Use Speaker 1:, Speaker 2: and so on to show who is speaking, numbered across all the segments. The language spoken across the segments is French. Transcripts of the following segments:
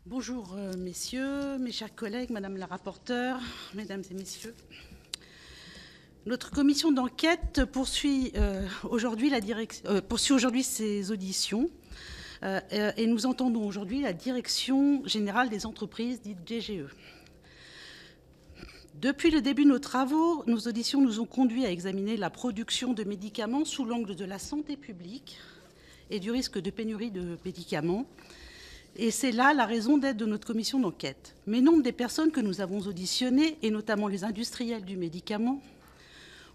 Speaker 1: Bonjour messieurs, mes chers collègues, madame la rapporteure, mesdames et messieurs. Notre commission d'enquête poursuit aujourd'hui ses auditions et nous entendons aujourd'hui la Direction générale des entreprises, dite DGE. Depuis le début de nos travaux, nos auditions nous ont conduits à examiner la production de médicaments sous l'angle de la santé publique et du risque de pénurie de médicaments. Et c'est là la raison d'être de notre commission d'enquête. Mais nombre des personnes que nous avons auditionnées, et notamment les industriels du médicament,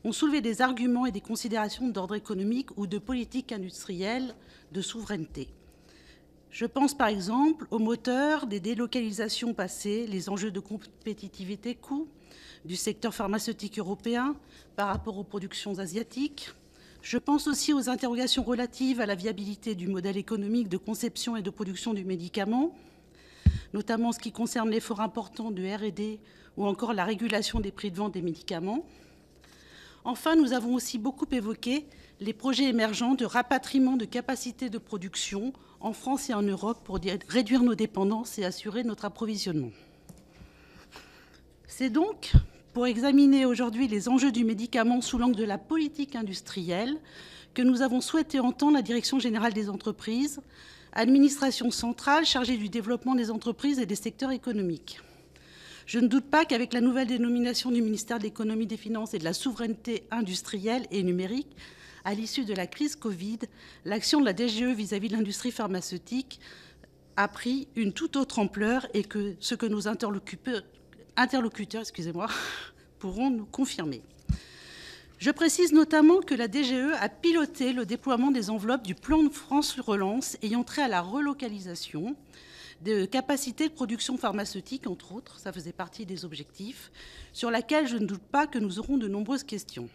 Speaker 1: ont soulevé des arguments et des considérations d'ordre économique ou de politique industrielle de souveraineté. Je pense par exemple aux moteurs des délocalisations passées, les enjeux de compétitivité coût du secteur pharmaceutique européen par rapport aux productions asiatiques. Je pense aussi aux interrogations relatives à la viabilité du modèle économique de conception et de production du médicament, notamment en ce qui concerne l'effort important de R&D ou encore la régulation des prix de vente des médicaments. Enfin, nous avons aussi beaucoup évoqué les projets émergents de rapatriement de capacités de production en France et en Europe pour réduire nos dépendances et assurer notre approvisionnement. C'est donc pour examiner aujourd'hui les enjeux du médicament sous l'angle de la politique industrielle que nous avons souhaité entendre la Direction générale des entreprises, administration centrale chargée du développement des entreprises et des secteurs économiques. Je ne doute pas qu'avec la nouvelle dénomination du ministère de l'économie, des finances et de la souveraineté industrielle et numérique, à l'issue de la crise Covid, l'action de la DGE vis-à-vis de l'industrie pharmaceutique a pris une toute autre ampleur et que ce que nos interlocuteurs pourront nous confirmer. Je précise notamment que la DGE a piloté le déploiement des enveloppes du plan de France Relance ayant trait à la relocalisation de capacités de production pharmaceutique, entre autres, ça faisait partie des objectifs, sur laquelle je ne doute pas que nous aurons de nombreuses questions.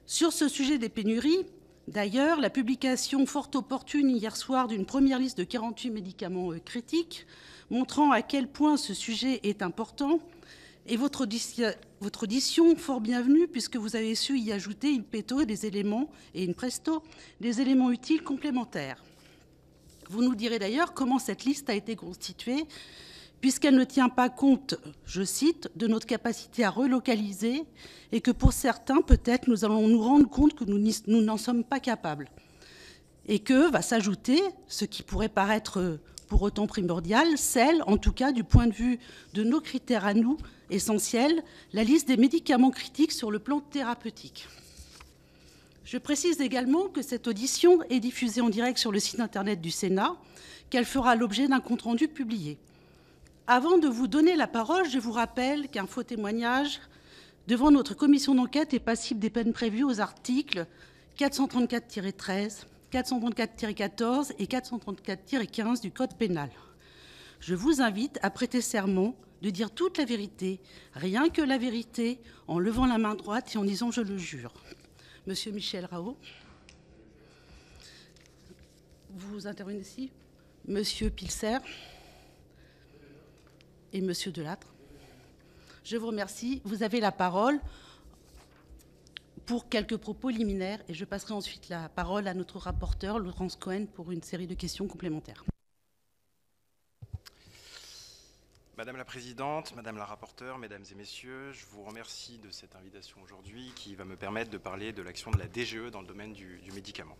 Speaker 1: Sur ce sujet des pénuries, d'ailleurs, la publication fort opportune hier soir d'une première liste de 48 médicaments critiques, montrant à quel point ce sujet est important, et votre audition fort bienvenue, puisque vous avez su y ajouter une PETO et des éléments, et une PRESTO, des éléments utiles complémentaires. Vous nous direz d'ailleurs comment cette liste a été constituée, puisqu'elle ne tient pas compte, je cite, de notre capacité à relocaliser, et que pour certains, peut-être, nous allons nous rendre compte que nous n'en sommes pas capables. Et que va s'ajouter, ce qui pourrait paraître pour autant primordial, celle, en tout cas du point de vue de nos critères à nous, essentiels, la liste des médicaments critiques sur le plan thérapeutique. Je précise également que cette audition est diffusée en direct sur le site internet du Sénat, qu'elle fera l'objet d'un compte-rendu publié. Avant de vous donner la parole, je vous rappelle qu'un faux témoignage devant notre commission d'enquête est passible des peines prévues aux articles 434-13, 434-14 et 434-15 du Code pénal. Je vous invite à prêter serment de dire toute la vérité, rien que la vérité, en levant la main droite et en disant « je le jure ». Monsieur Michel Raoult, vous intervenez ici. Monsieur Pilser et Monsieur Delattre. Je vous remercie. Vous avez la parole pour quelques propos liminaires et je passerai ensuite la parole à notre rapporteur, Laurence Cohen, pour une série de questions complémentaires.
Speaker 2: Madame la Présidente, Madame la rapporteure, Mesdames et Messieurs, je vous remercie de cette invitation aujourd'hui qui va me permettre de parler de l'action de la DGE dans le domaine du médicament.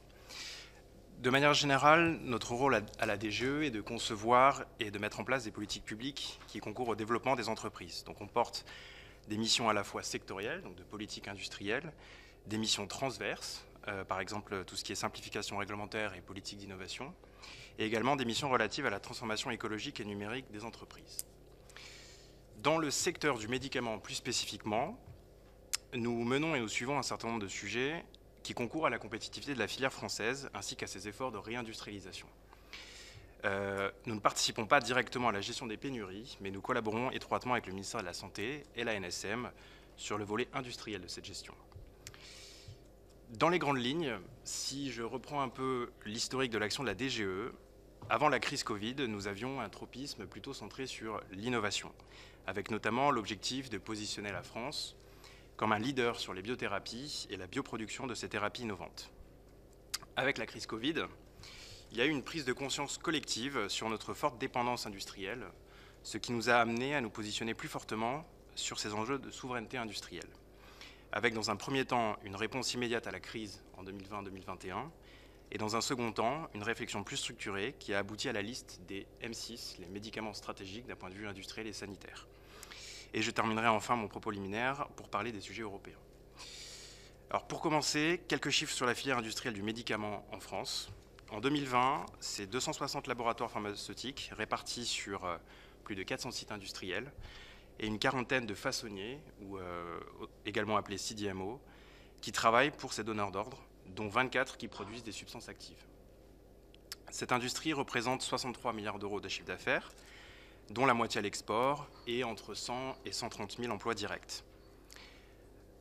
Speaker 2: De manière générale, notre rôle à la DGE est de concevoir et de mettre en place des politiques publiques qui concourent au développement des entreprises. Donc on porte des missions à la fois sectorielles, donc de politique industrielle, des missions transverses, par exemple tout ce qui est simplification réglementaire et politique d'innovation, et également des missions relatives à la transformation écologique et numérique des entreprises. Dans le secteur du médicament plus spécifiquement, nous menons et nous suivons un certain nombre de sujets qui concourent à la compétitivité de la filière française ainsi qu'à ses efforts de réindustrialisation. Nous ne participons pas directement à la gestion des pénuries, mais nous collaborons étroitement avec le ministère de la Santé et la NSM sur le volet industriel de cette gestion. Dans les grandes lignes, si je reprends un peu l'historique de l'action de la DGE, avant la crise Covid, nous avions un tropisme plutôt centré sur l'innovation, avec notamment l'objectif de positionner la France comme un leader sur les biothérapies et la bioproduction de ces thérapies innovantes. Avec la crise Covid, il y a eu une prise de conscience collective sur notre forte dépendance industrielle, ce qui nous a amené à nous positionner plus fortement sur ces enjeux de souveraineté industrielle, avec dans un premier temps une réponse immédiate à la crise en 2020-2021, et dans un second temps, une réflexion plus structurée qui a abouti à la liste des M6, les médicaments stratégiques d'un point de vue industriel et sanitaire. Et je terminerai enfin mon propos liminaire pour parler des sujets européens. Alors pour commencer, quelques chiffres sur la filière industrielle du médicament en France. En 2020, c'est 260 laboratoires pharmaceutiques répartis sur plus de 400 sites industriels et une quarantaine de façonniers, ou également appelés CDMO, qui travaillent pour ces donneurs d'ordre, dont 24 qui produisent des substances actives. Cette industrie représente 63 milliards d'euros de chiffre d'affaires, dont la moitié à l'export et entre 100 et 130 000 emplois directs.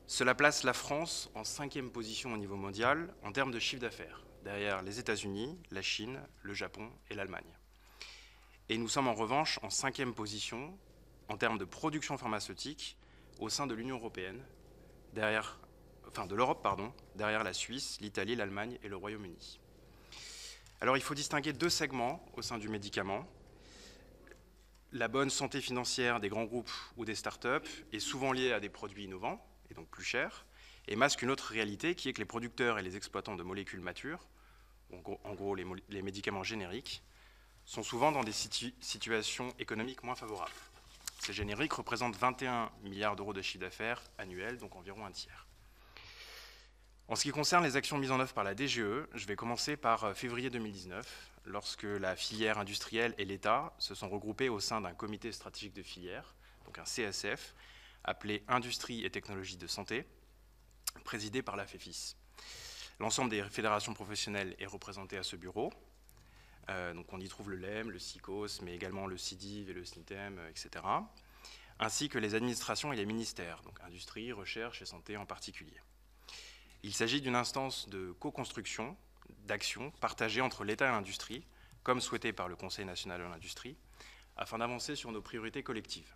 Speaker 2: Cela place la France en 5e position au niveau mondial en termes de chiffre d'affaires, derrière les États-Unis, la Chine, le Japon et l'Allemagne. Et nous sommes en revanche en 5e position en termes de production pharmaceutique au sein de l'Union européenne, de l'Europe, derrière la Suisse, l'Italie, l'Allemagne et le Royaume-Uni. Alors il faut distinguer deux segments au sein du médicament. La bonne santé financière des grands groupes ou des startups est souvent liée à des produits innovants, et donc plus chers, et masque une autre réalité qui est que les producteurs et les exploitants de molécules matures, en gros les médicaments génériques, sont souvent dans des situations économiques moins favorables. Ces génériques représentent 21 milliards d'euros de chiffre d'affaires annuel, donc environ un tiers. En ce qui concerne les actions mises en œuvre par la DGE, je vais commencer par février 2019, lorsque la filière industrielle et l'État se sont regroupés au sein d'un comité stratégique de filière, donc un CSF, appelé Industrie et Technologie de Santé, présidé par la FEFIS. L'ensemble des fédérations professionnelles est représenté à ce bureau. Donc on y trouve le LEM, le SICOS, mais également le CIDIV et le SNITEM, etc., ainsi que les administrations et les ministères, donc industrie, recherche et santé en particulier. Il s'agit d'une instance de co-construction, d'action partagée entre l'État et l'industrie, comme souhaité par le Conseil national de l'industrie, afin d'avancer sur nos priorités collectives.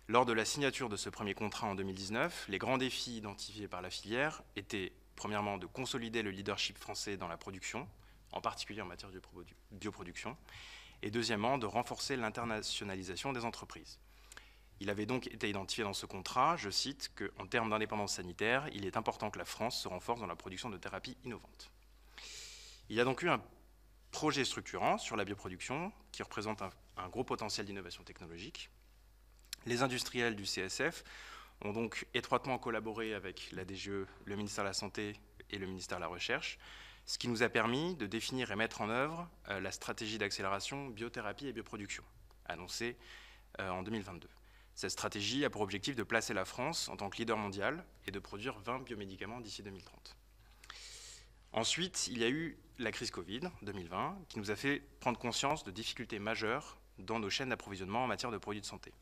Speaker 2: Lors de la signature de ce premier contrat en 2019, les grands défis identifiés par la filière étaient, premièrement, de consolider le leadership français dans la production, en particulier en matière de bioproduction, et deuxièmement, de renforcer l'internationalisation des entreprises. Il avait donc été identifié dans ce contrat, je cite, qu'en termes d'indépendance sanitaire, il est important que la France se renforce dans la production de thérapies innovantes. Il y a donc eu un projet structurant sur la bioproduction qui représente un gros potentiel d'innovation technologique. Les industriels du CSF ont donc étroitement collaboré avec la DGE, le ministère de la Santé et le ministère de la Recherche, ce qui nous a permis de définir et mettre en œuvre la stratégie d'accélération biothérapie et bioproduction, annoncée en 2022. Cette stratégie a pour objectif de placer la France en tant que leader mondial et de produire 20 biomédicaments d'ici 2030. Ensuite, il y a eu la crise Covid 2020 qui nous a fait prendre conscience de difficultés majeures dans nos chaînes d'approvisionnement en matière de produits de santé.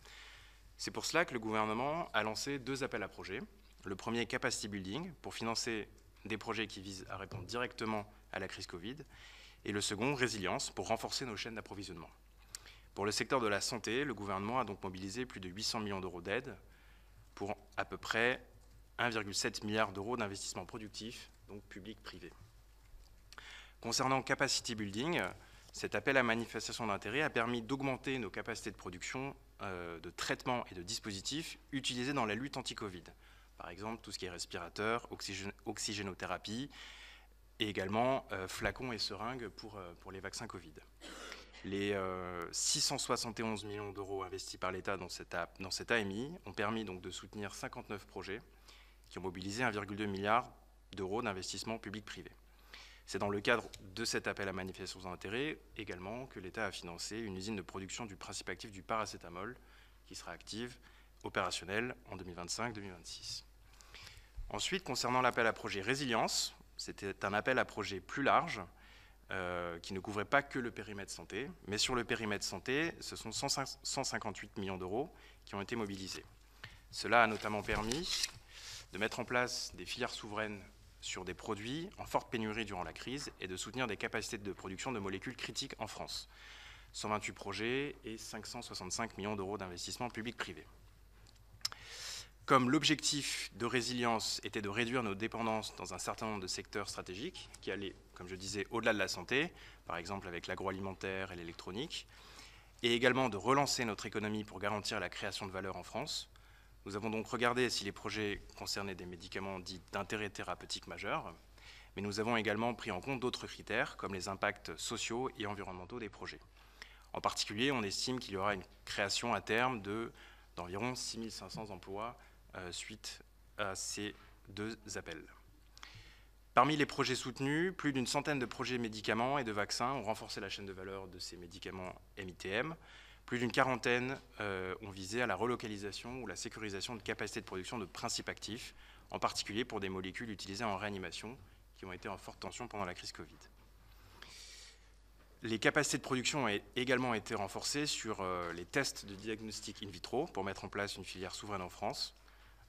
Speaker 2: C'est pour cela que le gouvernement a lancé 2 appels à projets. Le premier, Capacity Building, pour financer des projets qui visent à répondre directement à la crise Covid, et le second, Résilience, pour renforcer nos chaînes d'approvisionnement. Pour le secteur de la santé, le gouvernement a donc mobilisé plus de 800 millions d'euros d'aide pour à peu près 1,7 milliard d'euros d'investissements productifs, donc publics-privés. Concernant Capacity Building, cet appel à manifestation d'intérêt a permis d'augmenter nos capacités de production de traitements et de dispositifs utilisés dans la lutte anti-Covid. Par exemple, tout ce qui est respirateur, oxygénothérapie, et également flacons et seringues pour les vaccins Covid. Les 671 millions d'euros investis par l'État dans cet AMI ont permis donc de soutenir 59 projets qui ont mobilisé 1,2 milliard d'euros d'investissement public-privé. C'est dans le cadre de cet appel à manifestation d'intérêt également que l'État a financé une usine de production du principe actif du paracétamol qui sera active, opérationnelle en 2025-2026. Ensuite, concernant l'appel à projet Résilience, c'était un appel à projet plus large qui ne couvrait pas que le périmètre santé, mais sur le périmètre santé, ce sont 158 millions d'euros qui ont été mobilisés. Cela a notamment permis de mettre en place des filières souveraines sur des produits en forte pénurie durant la crise et de soutenir des capacités de production de molécules critiques en France. 128 projets et 565 millions d'euros d'investissement public-privé. Comme l'objectif de résilience était de réduire nos dépendances dans un certain nombre de secteurs stratégiques, qui allaient, comme je disais, au-delà de la santé, par exemple avec l'agroalimentaire et l'électronique, et également de relancer notre économie pour garantir la création de valeur en France, nous avons donc regardé si les projets concernaient des médicaments dits d'intérêt thérapeutique majeur, mais nous avons également pris en compte d'autres critères, comme les impacts sociaux et environnementaux des projets. En particulier, on estime qu'il y aura une création à terme d'environ 6 500 emplois suite à ces deux appels. Parmi les projets soutenus, plus d'une centaine de projets médicaments et de vaccins ont renforcé la chaîne de valeur de ces médicaments MITM. Plus d'une quarantaine ont visé à la relocalisation ou la sécurisation de capacités de production de principes actifs, en particulier pour des molécules utilisées en réanimation qui ont été en forte tension pendant la crise Covid. Les capacités de production ont également été renforcées sur les tests de diagnostic in vitro pour mettre en place une filière souveraine en France,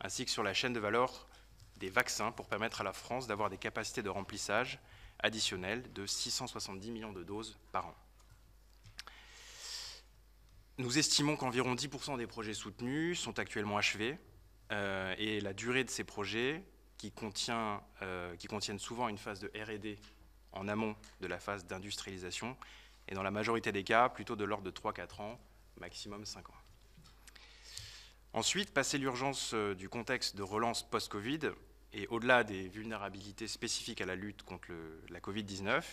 Speaker 2: ainsi que sur la chaîne de valeur des vaccins pour permettre à la France d'avoir des capacités de remplissage additionnelles de 670 millions de doses par an. Nous estimons qu'environ 10% des projets soutenus sont actuellement achevés et la durée de ces projets, qui contiennent souvent une phase de R&D en amont de la phase d'industrialisation, est dans la majorité des cas plutôt de l'ordre de 3-4 ans, maximum 5 ans. Ensuite, passé l'urgence du contexte de relance post-Covid, et au-delà des vulnérabilités spécifiques à la lutte contre la Covid-19,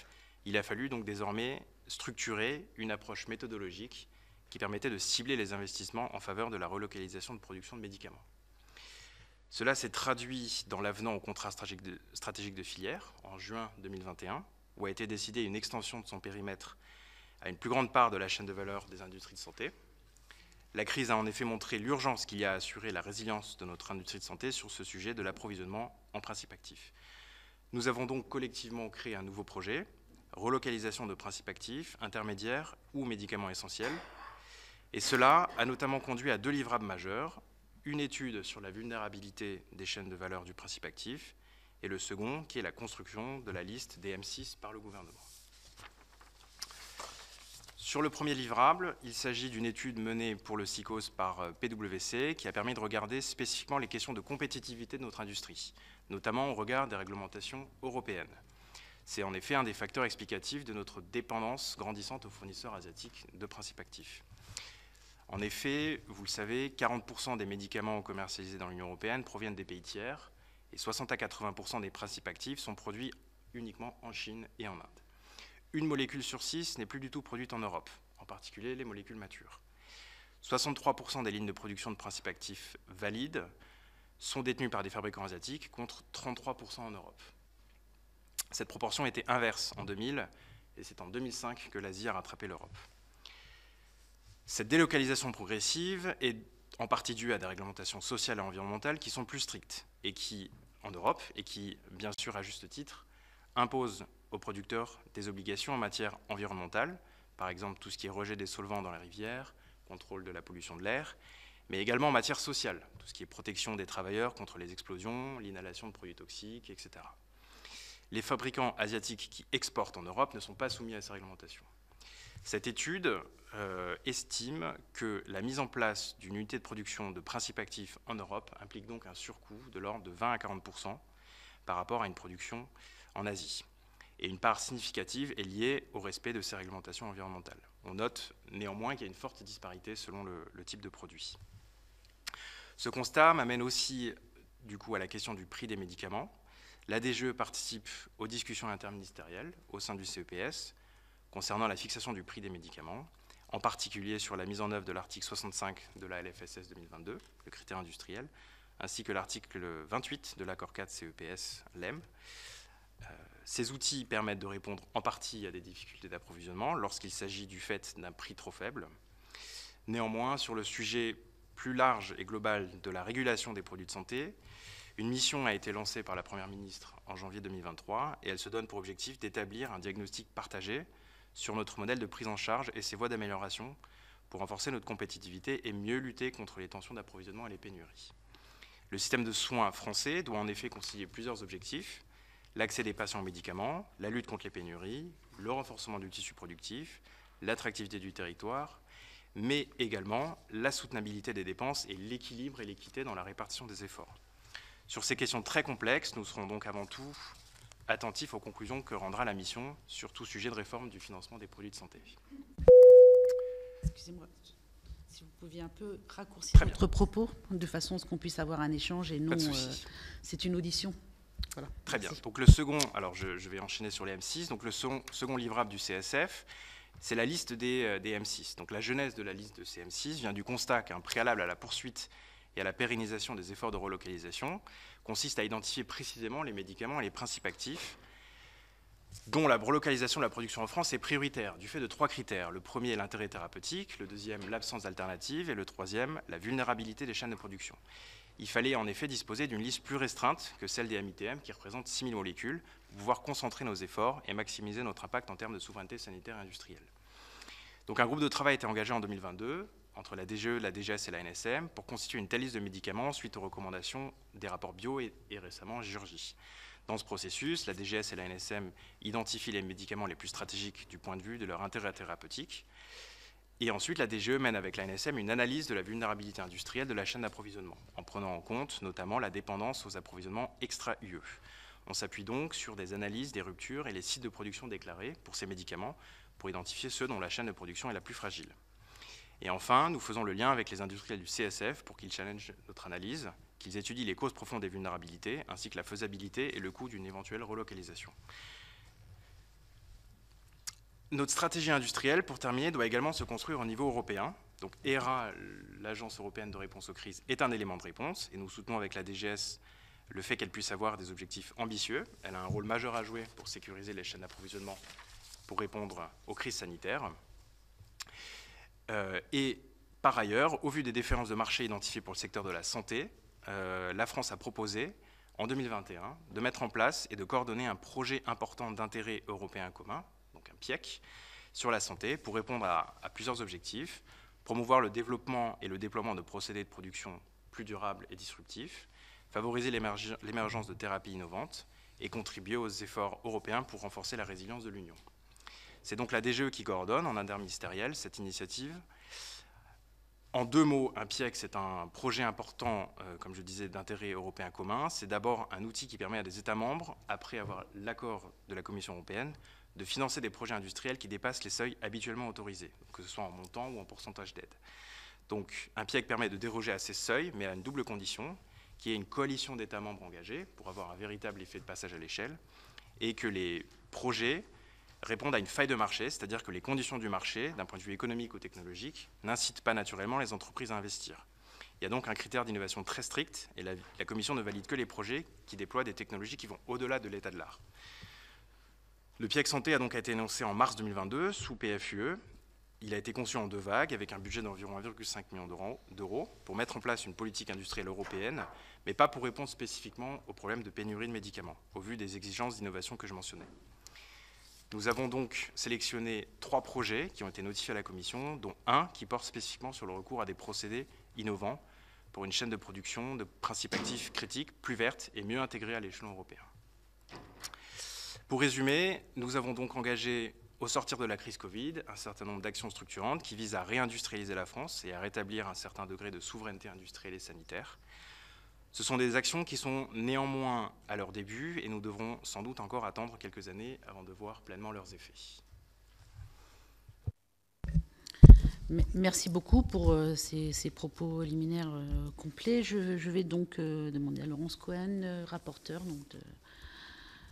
Speaker 2: il a fallu donc désormais structurer une approche méthodologique qui permettait de cibler les investissements en faveur de la relocalisation de production de médicaments. Cela s'est traduit dans l'avenant au contrat stratégique de filière en juin 2021, où a été décidée une extension de son périmètre à une plus grande part de la chaîne de valeur des industries de santé. La crise a en effet montré l'urgence qu'il y a à assurer la résilience de notre industrie de santé sur ce sujet de l'approvisionnement en principes actifs. Nous avons donc collectivement créé un nouveau projet, relocalisation de principes actifs, intermédiaires ou médicaments essentiels. Et cela a notamment conduit à 2 livrables majeurs, une étude sur la vulnérabilité des chaînes de valeur du principe actif, et le second qui est la construction de la liste des M6 par le gouvernement. Sur le premier livrable, il s'agit d'une étude menée pour le SICOS par PwC qui a permis de regarder spécifiquement les questions de compétitivité de notre industrie, notamment au regard des réglementations européennes. C'est en effet un des facteurs explicatifs de notre dépendance grandissante aux fournisseurs asiatiques de principes actifs. En effet, vous le savez, 40% des médicaments commercialisés dans l'Union européenne proviennent des pays tiers et 60 à 80% des principes actifs sont produits uniquement en Chine et en Inde. Une molécule sur 6 n'est plus du tout produite en Europe, en particulier les molécules matures. 63% des lignes de production de principes actifs valides sont détenues par des fabricants asiatiques contre 33% en Europe. Cette proportion était inverse en 2000 et c'est en 2005 que l'Asie a rattrapé l'Europe. Cette délocalisation progressive est en partie due à des réglementations sociales et environnementales qui sont plus strictes et qui, en Europe, et qui, bien sûr à juste titre, imposent aux producteurs des obligations en matière environnementale, par exemple tout ce qui est rejet des solvants dans les rivières, contrôle de la pollution de l'air, mais également en matière sociale, tout ce qui est protection des travailleurs contre les explosions, l'inhalation de produits toxiques, etc. Les fabricants asiatiques qui exportent en Europe ne sont pas soumis à ces réglementations. Cette étude estime que la mise en place d'une unité de production de principes actifs en Europe implique donc un surcoût de l'ordre de 20 à 40% par rapport à une production en Asie. Et une part significative est liée au respect de ces réglementations environnementales. On note néanmoins qu'il y a une forte disparité selon le type de produit. Ce constat m'amène aussi du coup à la question du prix des médicaments. La DGE participe aux discussions interministérielles au sein du CEPS concernant la fixation du prix des médicaments, en particulier sur la mise en œuvre de l'article 65 de la LFSS 2022, le critère industriel, ainsi que l'article 28 de l'accord 4 CEPS-LEM. Ces outils permettent de répondre en partie à des difficultés d'approvisionnement lorsqu'il s'agit du fait d'un prix trop faible. Néanmoins, sur le sujet plus large et global de la régulation des produits de santé, une mission a été lancée par la Première ministre en janvier 2023 et elle se donne pour objectif d'établir un diagnostic partagé sur notre modèle de prise en charge et ses voies d'amélioration pour renforcer notre compétitivité et mieux lutter contre les tensions d'approvisionnement et les pénuries. Le système de soins français doit en effet concilier plusieurs objectifs: l'accès des patients aux médicaments, la lutte contre les pénuries, le renforcement du tissu productif, l'attractivité du territoire, mais également la soutenabilité des dépenses et l'équilibre et l'équité dans la répartition des efforts. Sur ces questions très complexes, nous serons donc avant tout attentifs aux conclusions que rendra la mission sur tout sujet de réforme du financement des produits de santé.
Speaker 1: Excusez-moi, si vous pouviez un peu raccourcir votre propos, de façon à ce qu'on puisse avoir un échange et non, c'est une audition. Voilà.
Speaker 2: Très bien. Donc le second, alors je vais enchaîner sur les M6. Donc le second livrable du CSF, c'est la liste des M6. Donc la genèse de la liste de ces M6 vient du constat qu'un préalable à la poursuite et à la pérennisation des efforts de relocalisation consiste à identifier précisément les médicaments et les principes actifs dont la relocalisation de la production en France est prioritaire, du fait de 3 critères. Le premier est l'intérêt thérapeutique, le deuxième, l'absence d'alternative, et le troisième, la vulnérabilité des chaînes de production. Il fallait en effet disposer d'une liste plus restreinte que celle des MITM, qui représente 6 000 molécules, pour pouvoir concentrer nos efforts et maximiser notre impact en termes de souveraineté sanitaire et industrielle. Donc un groupe de travail a été engagé en 2022, entre la DGE, la DGS et la NSM, pour constituer une telle liste de médicaments suite aux recommandations des rapports bio et récemment JURGI. Dans ce processus, la DGS et la NSM identifient les médicaments les plus stratégiques du point de vue de leur intérêt thérapeutique. Et ensuite, la DGE mène avec la NSM une analyse de la vulnérabilité industrielle de la chaîne d'approvisionnement, en prenant en compte notamment la dépendance aux approvisionnements extra-UE. On s'appuie donc sur des analyses des ruptures et les sites de production déclarés pour ces médicaments, pour identifier ceux dont la chaîne de production est la plus fragile. Et enfin, nous faisons le lien avec les industriels du CSF pour qu'ils challengent notre analyse, qu'ils étudient les causes profondes des vulnérabilités, ainsi que la faisabilité et le coût d'une éventuelle relocalisation. Notre stratégie industrielle, pour terminer, doit également se construire au niveau européen. Donc ERA, l'Agence européenne de réponse aux crises, est un élément de réponse, et nous soutenons avec la DGS le fait qu'elle puisse avoir des objectifs ambitieux. Elle a un rôle majeur à jouer pour sécuriser les chaînes d'approvisionnement, pour répondre aux crises sanitaires. Et par ailleurs, au vu des différences de marché identifiées pour le secteur de la santé, la France a proposé, en 2021, de mettre en place et de coordonner un projet important d'intérêt européen commun, donc un PIEC, sur la santé, pour répondre à plusieurs objectifs: promouvoir le développement et le déploiement de procédés de production plus durables et disruptifs, favoriser l'émergence de thérapies innovantes et contribuer aux efforts européens pour renforcer la résilience de l'Union. C'est donc la DGE qui coordonne en interministériel cette initiative. En 2 mots, un PIEC, c'est un projet important, comme je disais, d'intérêt européen commun. C'est d'abord un outil qui permet à des États membres, après avoir l'accord de la Commission européenne, de financer des projets industriels qui dépassent les seuils habituellement autorisés, que ce soit en montant ou en pourcentage d'aide. Donc un PIEC permet de déroger à ces seuils, mais à une double condition, qui est une coalition d'États membres engagés pour avoir un véritable effet de passage à l'échelle, et que les projets répondent à une faille de marché, c'est-à-dire que les conditions du marché, d'un point de vue économique ou technologique, n'incitent pas naturellement les entreprises à investir. Il y a donc un critère d'innovation très strict, et la Commission ne valide que les projets qui déploient des technologies qui vont au-delà de l'état de l'art. Le PIEC Santé a donc été énoncé en mars 2022 sous PFUE. Il a été conçu en 2 vagues, avec un budget d'environ 1,5 million d'euros, pour mettre en place une politique industrielle européenne, mais pas pour répondre spécifiquement aux problèmes de pénurie de médicaments, au vu des exigences d'innovation que je mentionnais. Nous avons donc sélectionné 3 projets qui ont été notifiés à la Commission, dont un qui porte spécifiquement sur le recours à des procédés innovants pour une chaîne de production de principes actifs critiques plus verte et mieux intégrée à l'échelon européen. Pour résumer, nous avons donc engagé, au sortir de la crise Covid, un certain nombre d'actions structurantes qui visent à réindustrialiser la France et à rétablir un certain degré de souveraineté industrielle et sanitaire. Ce sont des actions qui sont néanmoins à leur début et nous devrons sans doute encore attendre quelques années avant de voir pleinement leurs effets.
Speaker 1: Merci beaucoup pour ces propos liminaires complets. Je vais donc demander à Laurence Cohen, rapporteure, donc de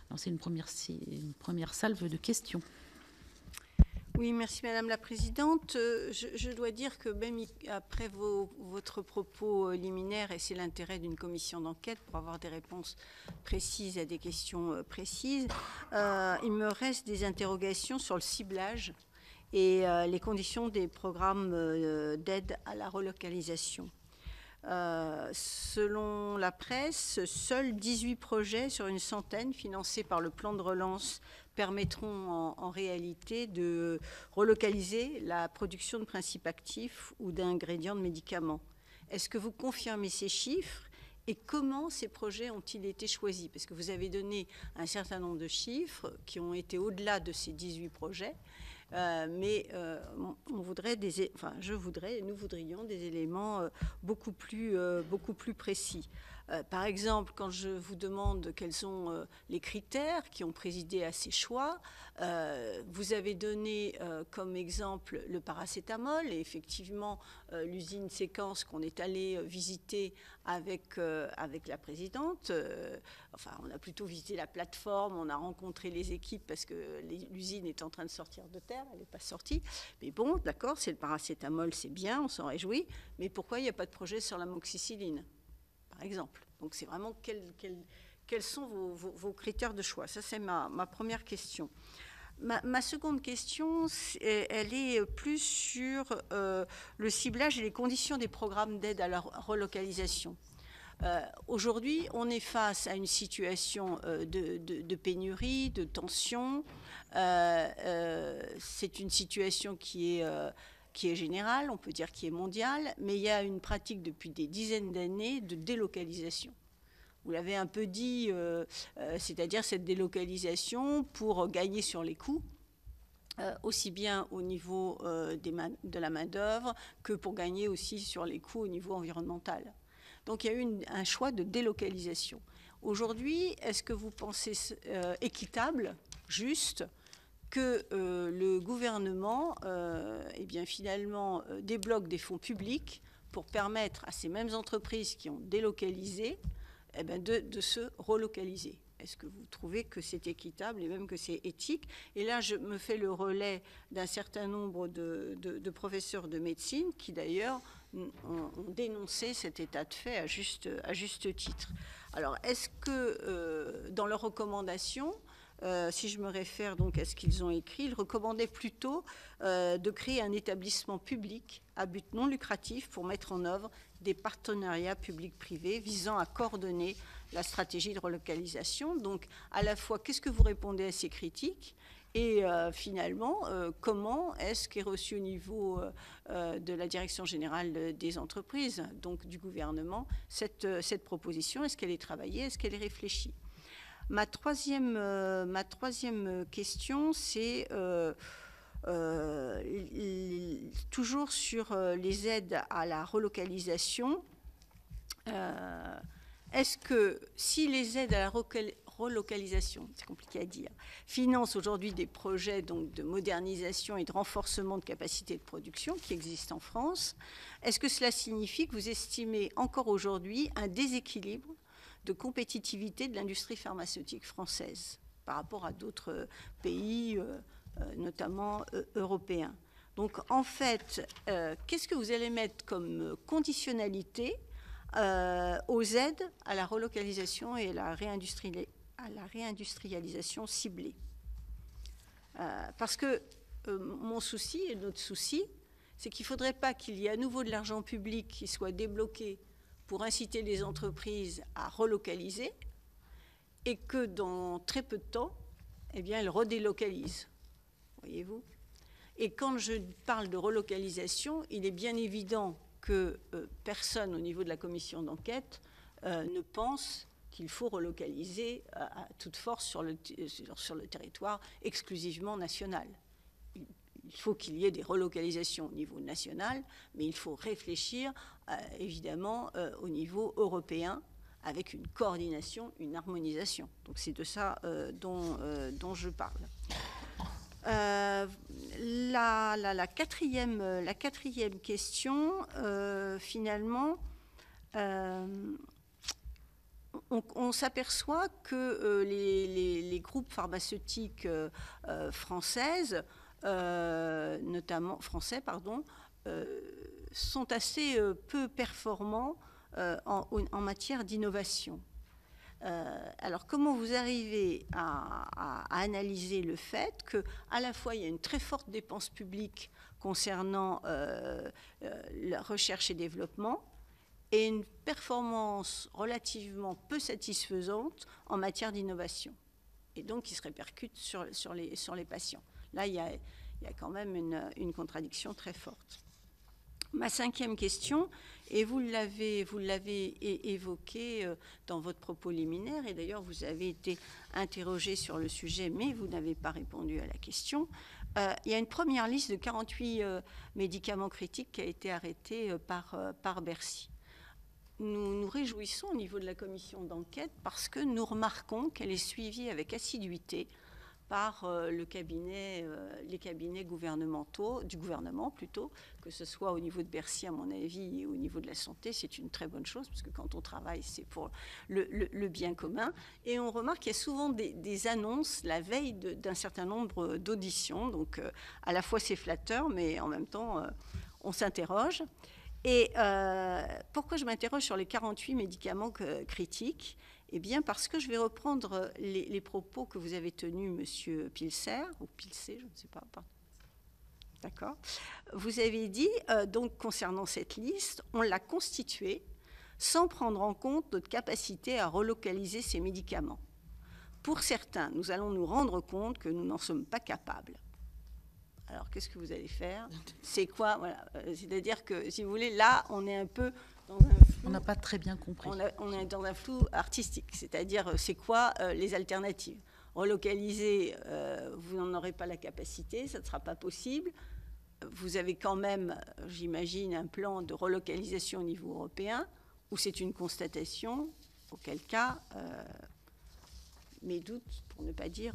Speaker 1: lancer une première salve de questions.
Speaker 3: Oui, merci Madame la Présidente. Je dois dire que même après votre propos liminaire, et c'est l'intérêt d'une commission d'enquête pour avoir des réponses précises à des questions précises, il me reste des interrogations sur le ciblage et les conditions des programmes d'aide à la relocalisation. Selon la presse, seuls 18 projets sur une centaine financés par le plan de relance permettront en réalité de relocaliser la production de principes actifs ou d'ingrédients de médicaments. Est-ce que vous confirmez ces chiffres et comment ces projets ont-ils été choisis? Parce que vous avez donné un certain nombre de chiffres qui ont été au-delà de ces 18 projets. Mais on nous voudrions des éléments beaucoup plus précis. Par exemple, quand je vous demande quels sont les critères qui ont présidé à ces choix, vous avez donné comme exemple le paracétamol, et effectivement l'usine Séquence qu'on est allé visiter avec la présidente. On a plutôt visité la plateforme, on a rencontré les équipes parce que l'usine est en train de sortir de terre, elle n'est pas sortie. Mais bon, d'accord, c'est le paracétamol, c'est bien, on s'en réjouit, mais pourquoi il n'y a pas de projet sur l'amoxicilline, par exemple? Donc c'est vraiment quels sont vos critères de choix? Ça, c'est ma première question. Ma seconde question, elle est plus sur le ciblage et les conditions des programmes d'aide à la relocalisation. Aujourd'hui, on est face à une situation de pénurie, de tension. C'est une situation qui est générale, on peut dire qui est mondiale, mais il y a une pratique depuis des dizaines d'années de délocalisation. Vous l'avez un peu dit, c'est-à-dire cette délocalisation pour gagner sur les coûts, aussi bien au niveau de la main-d'œuvre que pour gagner aussi sur les coûts au niveau environnemental. Donc il y a eu un choix de délocalisation. Aujourd'hui, est-ce que vous pensez équitable, juste, que le gouvernement finalement débloque des fonds publics pour permettre à ces mêmes entreprises qui ont délocalisé de se relocaliser? Est-ce que vous trouvez que c'est équitable et même que c'est éthique? Et là, je me fais le relais d'un certain nombre de professeurs de médecine qui, d'ailleurs, ont dénoncé cet état de fait à juste titre. Alors, est-ce que dans leurs recommandations, si je me réfère donc à ce qu'ils ont écrit, ils recommandaient plutôt de créer un établissement public à but non lucratif pour mettre en œuvre des partenariats publics-privés visant à coordonner la stratégie de relocalisation. Donc, à la fois, qu'est-ce que vous répondez à ces critiques? Et finalement, comment est-ce qu'est reçu au niveau de la Direction générale des entreprises, donc du gouvernement, cette proposition? Est-ce qu'elle est travaillée? Est-ce qu'elle est réfléchie? Ma troisième question, c'est toujours sur les aides à la relocalisation. Est-ce que si les aides à la relocalisation, c'est compliqué à dire, financent aujourd'hui des projets donc, de modernisation et de renforcement de capacité de production qui existent en France, est-ce que cela signifie que vous estimez encore aujourd'hui un déséquilibre de compétitivité de l'industrie pharmaceutique française par rapport à d'autres pays, notamment européens? Donc, en fait, qu'est-ce que vous allez mettre comme conditionnalité aux aides à la relocalisation et à la réindustrialisation ciblée? Parce que mon souci et notre souci, c'est qu'il ne faudrait pas qu'il y ait à nouveau de l'argent public qui soit débloqué pour inciter les entreprises à relocaliser et que dans très peu de temps, elles redélocalisent. Voyez-vous? Et quand je parle de relocalisation, il est bien évident que personne au niveau de la commission d'enquête ne pense qu'il faut relocaliser à toute force sur le territoire exclusivement national. Il faut qu'il y ait des relocalisations au niveau national, mais il faut réfléchir évidemment au niveau européen avec une coordination, une harmonisation. Donc c'est de ça dont je parle. La quatrième question, finalement, on s'aperçoit que les groupes pharmaceutiques français, sont assez peu performants en matière d'innovation. Alors, comment vous arrivez à analyser le fait qu'à la fois, il y a une très forte dépense publique concernant la recherche et développement et une performance relativement peu satisfaisante en matière d'innovation, et donc qui se répercute sur les patients? Là, il y a quand même une contradiction très forte. Ma cinquième question, et vous l'avez évoqué dans votre propos liminaire, et d'ailleurs vous avez été interrogé sur le sujet, mais vous n'avez pas répondu à la question. il y a une première liste de 48 médicaments critiques qui a été arrêtée par Bercy. Nous nous réjouissons au niveau de la commission d'enquête parce que nous remarquons qu'elle est suivie avec assiduité par les cabinets gouvernementaux, du gouvernement plutôt, que ce soit au niveau de Bercy, à mon avis, et au niveau de la santé. C'est une très bonne chose, parce que quand on travaille, c'est pour le bien commun. Et on remarque qu'il y a souvent des annonces la veille d'un certain nombre d'auditions. Donc, à la fois, c'est flatteur, mais en même temps, on s'interroge. Et pourquoi je m'interroge sur les 48 médicaments critiques ? Eh bien, parce que je vais reprendre les propos que vous avez tenus, Monsieur Pilser, ou Pilsé, je ne sais pas. D'accord. Vous avez dit, donc, concernant cette liste, on l'a constituée sans prendre en compte notre capacité à relocaliser ces médicaments. Pour certains, nous allons nous rendre compte que nous n'en sommes pas capables. Alors, qu'est-ce que vous allez faire? C'est quoi? Voilà. C'est-à-dire que, si vous voulez, là, on est un peu dans un flou.
Speaker 1: On n'a pas très bien compris.
Speaker 3: On est dans un flou artistique. C'est-à-dire, c'est quoi les alternatives? Relocaliser, vous n'en aurez pas la capacité, ça ne sera pas possible. Vous avez quand même, j'imagine, un plan de relocalisation au niveau européen, ou c'est une constatation, auquel cas... mes doutes, pour ne pas dire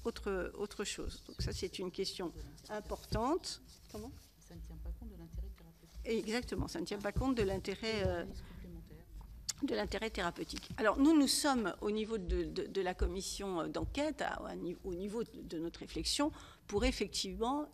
Speaker 3: autre chose. Donc ça, c'est une question importante. Comment ?
Speaker 1: Ça ne tient pas compte de l'intérêt thérapeutique.
Speaker 3: Exactement, ça ne tient pas compte de l'intérêt thérapeutique. Alors, nous sommes, au niveau de la commission d'enquête, au niveau de notre réflexion, pour effectivement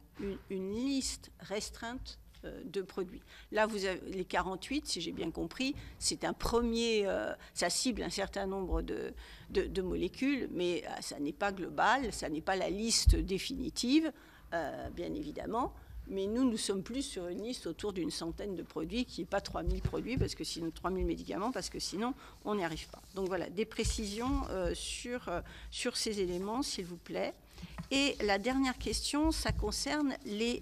Speaker 3: une liste restreinte de produits. Là, vous avez les 48, si j'ai bien compris, c'est un premier, ça cible un certain nombre de molécules, mais ça n'est pas global, ça n'est pas la liste définitive, bien évidemment, mais nous sommes plus sur une liste autour d'une centaine de produits, qui n'est pas 3000 produits, parce que sinon 3000 médicaments, parce que sinon on n'y arrive pas. Donc voilà, des précisions sur ces éléments, s'il vous plaît. Et la dernière question, ça concerne les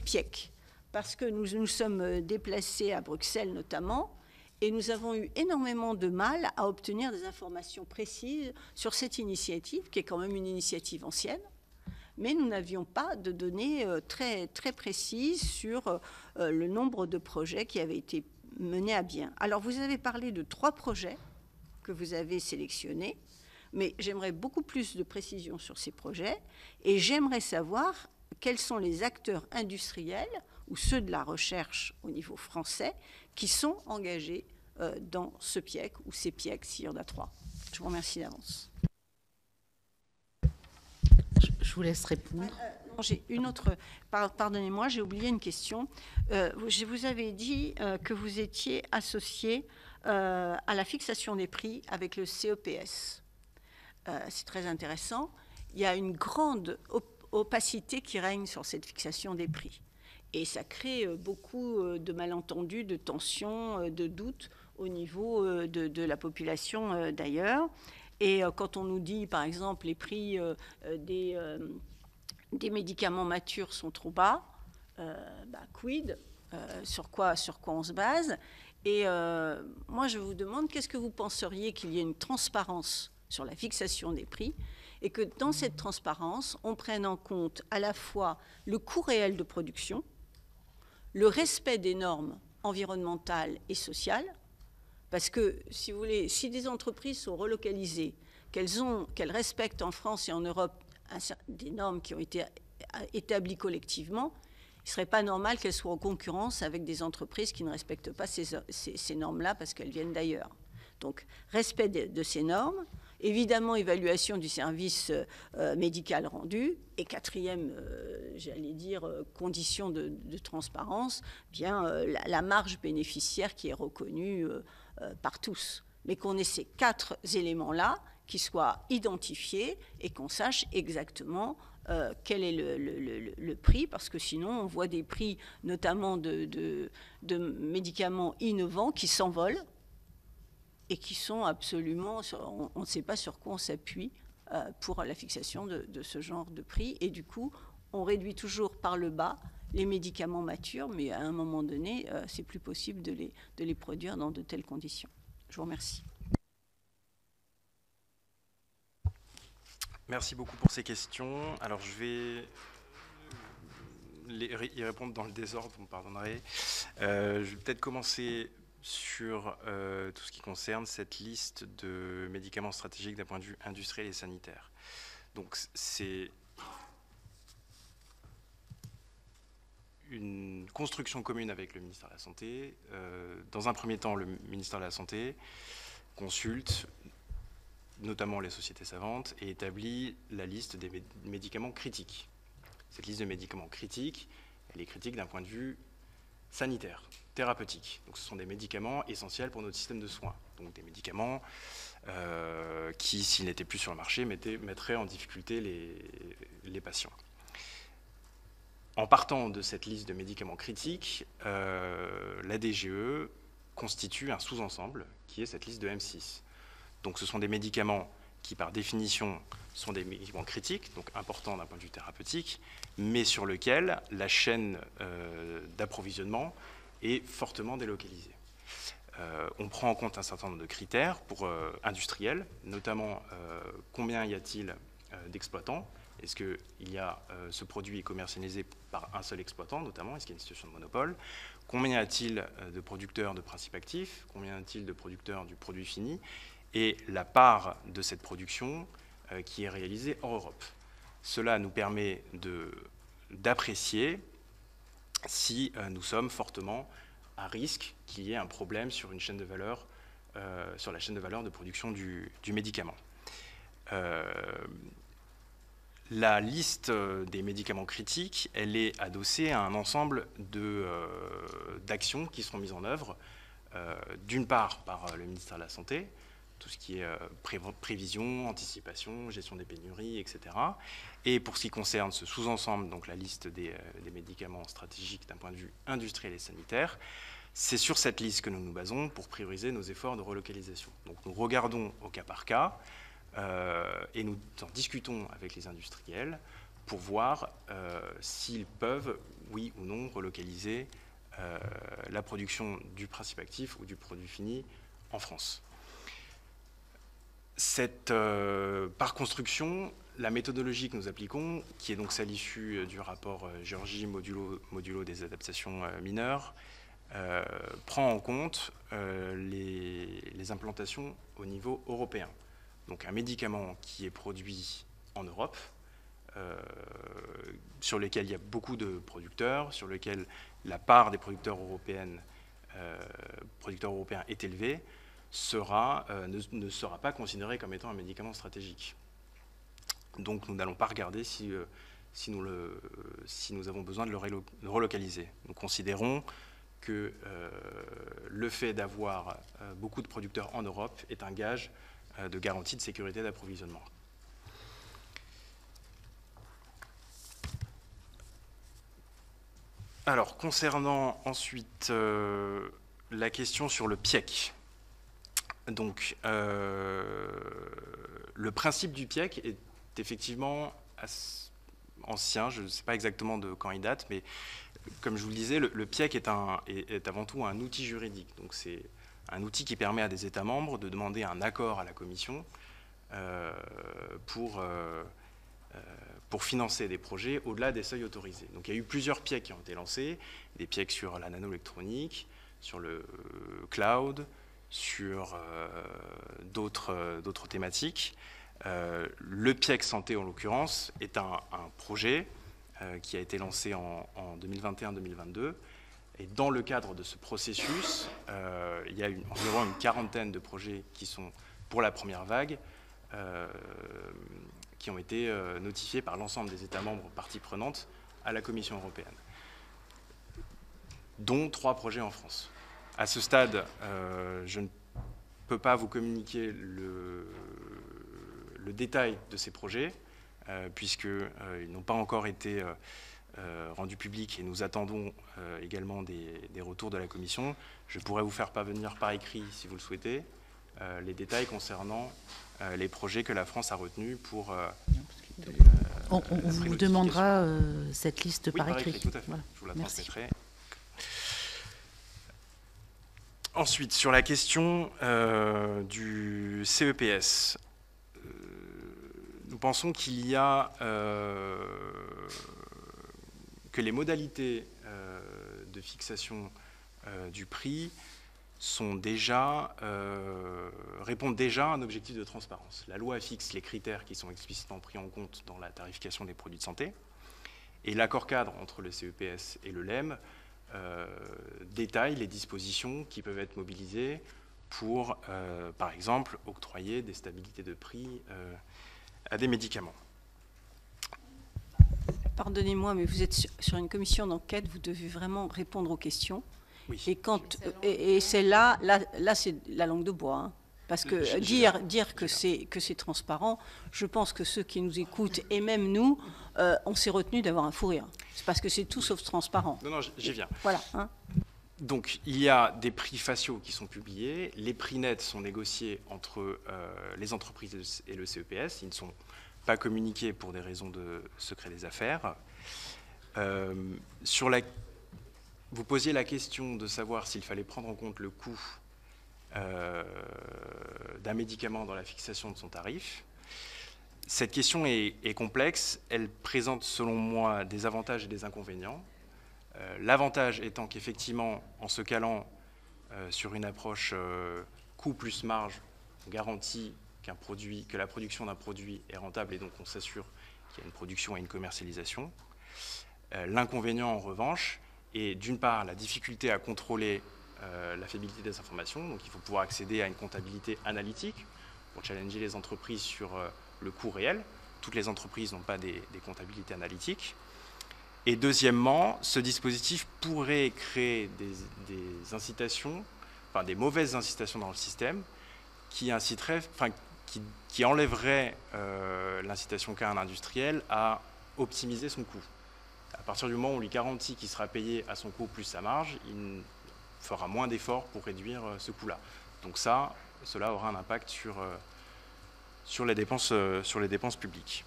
Speaker 3: PIEC. Parce que nous nous sommes déplacés à Bruxelles notamment, et nous avons eu énormément de mal à obtenir des informations précises sur cette initiative, qui est quand même une initiative ancienne, mais nous n'avions pas de données très, très précises sur le nombre de projets qui avaient été menés à bien. Alors, vous avez parlé de 3 projets que vous avez sélectionnés, mais j'aimerais beaucoup plus de précisions sur ces projets, et j'aimerais savoir quels sont les acteurs industriels ou ceux de la recherche au niveau français qui sont engagés dans ce PIEC ou ces PIEC, s'il y en a 3. Je vous remercie d'avance.
Speaker 1: Je vous laisse répondre.
Speaker 3: J'ai une autre... Pardonnez-moi, j'ai oublié une question. Je vous avais dit que vous étiez associé à la fixation des prix avec le CEPS. C'est très intéressant. Il y a une grande opacité qui règne sur cette fixation des prix. Et ça crée beaucoup de malentendus, de tensions, de doutes au niveau de la population d'ailleurs. Et quand on nous dit, par exemple, les prix des médicaments matures sont trop bas, quid, sur quoi on se base? Et moi, je vous demande, qu'est-ce que vous penseriez qu'il y ait une transparence sur la fixation des prix et que dans cette transparence, on prenne en compte à la fois le coût réel de production, le respect des normes environnementales et sociales, parce que, si vous voulez, si des entreprises sont relocalisées, qu'elles respectent en France et en Europe des normes qui ont été établies collectivement, il ne serait pas normal qu'elles soient en concurrence avec des entreprises qui ne respectent pas ces normes-là parce qu'elles viennent d'ailleurs. Donc, respect de ces normes, évidemment, évaluation du service médical rendu, et quatrième, j'allais dire, condition de transparence, bien la marge bénéficiaire qui est reconnue par tous. Mais qu'on ait ces 4 éléments-là qui soient identifiés et qu'on sache exactement quel est le prix, parce que sinon on voit des prix, notamment de médicaments innovants, qui s'envolent et qui sont absolument... On ne sait pas sur quoi on s'appuie pour la fixation de ce genre de prix. Et du coup, on réduit toujours par le bas les médicaments matures, mais à un moment donné, c'est plus possible de les produire dans de telles conditions. Je vous remercie.
Speaker 2: Merci beaucoup pour ces questions. Alors, je vais y répondre dans le désordre, vous me pardonnerez. Je vais peut-être commencer sur tout ce qui concerne cette liste de médicaments stratégiques d'un point de vue industriel et sanitaire. Donc, c'est une construction commune avec le ministère de la Santé. Dans un premier temps, le ministère de la Santé consulte notamment les sociétés savantes, et établit la liste des médicaments critiques. Cette liste de médicaments critiques, elle est critique d'un point de vue sanitaire, thérapeutique. Donc ce sont des médicaments essentiels pour notre système de soins. Donc des médicaments qui, s'ils n'étaient plus sur le marché, mettraient en difficulté les patients. En partant de cette liste de médicaments critiques, la DGE constitue un sous-ensemble qui est cette liste de M6. Donc ce sont des médicaments qui, par définition, sont des médicaments critiques, donc importants d'un point de vue thérapeutique, mais sur lesquels la chaîne d'approvisionnement est fortement délocalisée. On prend en compte un certain nombre de critères pour industriels, notamment combien y a-t-il d'exploitants. Est-ce que ce produit est commercialisé par un seul exploitant, notamment, est-ce qu'il y a une situation de monopole? Combien y a-t-il de producteurs de principes actifs? Combien y a-t-il de producteurs du produit fini? Et la part de cette production qui est réalisée hors Europe. Cela nous permet d'apprécier si nous sommes fortement à risque qu'il y ait un problème sur une chaîne de valeur, sur la chaîne de valeur de production du médicament. La liste des médicaments critiques, elle est adossée à un ensemble d'actions qui seront mises en œuvre, d'une part par le ministère de la Santé, tout ce qui est prévision, anticipation, gestion des pénuries, etc. Et pour ce qui concerne ce sous-ensemble, donc la liste des médicaments stratégiques d'un point de vue industriel et sanitaire, c'est sur cette liste que nous nous basons pour prioriser nos efforts de relocalisation. Donc nous regardons au cas par cas et nous en discutons avec les industriels pour voir s'ils peuvent, oui ou non, relocaliser la production du principe actif ou du produit fini en France. Par construction, la méthodologie que nous appliquons, qui est donc celle issue du rapport Georgi modulo des adaptations mineures, prend en compte les implantations au niveau européen. Donc un médicament qui est produit en Europe, sur lequel il y a beaucoup de producteurs, sur lequel la part des producteurs européens est élevée, ne sera pas considéré comme étant un médicament stratégique. Donc nous n'allons pas regarder si nous avons besoin de le relocaliser. Nous considérons que le fait d'avoir beaucoup de producteurs en Europe est un gage de garantie de sécurité d'approvisionnement. Alors, concernant ensuite la question sur le PIEC. Donc, le principe du PIEC est effectivement ancien, je ne sais pas exactement de quand il date, mais comme je vous le disais, le PIEC est avant tout un outil juridique. Donc, c'est un outil qui permet à des États membres de demander un accord à la Commission pour financer des projets au-delà des seuils autorisés. Donc, il y a eu plusieurs PIEC qui ont été lancés, des PIEC sur la nanoélectronique, sur le cloud, sur d'autres thématiques. Le PIEC santé, en l'occurrence, est un projet qui a été lancé en 2021-2022. Et dans le cadre de ce processus, il y a environ une quarantaine de projets qui sont, pour la première vague, qui ont été notifiés par l'ensemble des États membres parties prenantes à la Commission européenne, dont 3 projets en France. À ce stade, je ne peux pas vous communiquer le détail de ces projets, puisqu'ils n'ont pas encore été rendus publics et nous attendons également des retours de la Commission. Je pourrais vous faire parvenir par écrit, si vous le souhaitez, les détails concernant les projets que la France a retenus pour...
Speaker 1: on vous demandera cette liste par écrit.
Speaker 2: Tout à fait.
Speaker 1: Voilà.
Speaker 2: Je vous la
Speaker 1: Merci.
Speaker 2: transmettrai. Ensuite, sur la question du CEPS, nous pensons qu'il y a que les modalités de fixation du prix répondent déjà à un objectif de transparence. La loi fixe les critères qui sont explicitement pris en compte dans la tarification des produits de santé, et l'accord cadre entre le CEPS et le LEM détaille les dispositions qui peuvent être mobilisées pour, par exemple, octroyer des stabilités de prix à des médicaments.
Speaker 3: Pardonnez-moi, mais vous êtes sur une commission d'enquête, vous devez vraiment répondre aux questions.
Speaker 2: Oui.
Speaker 3: Et c'est là c'est la langue de bois. Hein. Parce que dire que c'est transparent, je pense que ceux qui nous écoutent, et même nous, on s'est retenu d'avoir un fou rire. C'est parce que c'est tout sauf transparent.
Speaker 2: Non, j'y viens.
Speaker 3: Voilà. Hein.
Speaker 2: Donc, il y a des prix faciaux qui sont publiés. Les prix nets sont négociés entre les entreprises et le CEPS. Ils ne sont pas communiqués pour des raisons de secret des affaires. Vous posiez la question de savoir s'il fallait prendre en compte le coût d'un médicament dans la fixation de son tarif. Cette question est complexe. Elle présente, selon moi, des avantages et des inconvénients. L'avantage étant qu'effectivement, en se calant sur une approche coût plus marge, on garantit que la production d'un produit est rentable et donc on s'assure qu'il y a une production et une commercialisation. L'inconvénient, en revanche, est d'une part la difficulté à contrôler la fiabilité des informations. Donc il faut pouvoir accéder à une comptabilité analytique pour challenger les entreprises sur le coût réel. Toutes les entreprises n'ont pas des comptabilités analytiques. Et deuxièmement, ce dispositif pourrait créer des incitations, enfin des mauvaises incitations dans le système, qui enlèveraient l'incitation qu'a un industriel à optimiser son coût. À partir du moment où on lui garantit qu'il sera payé à son coût plus sa marge, il fera moins d'efforts pour réduire ce coût-là. Donc cela aura un impact sur les dépenses publiques.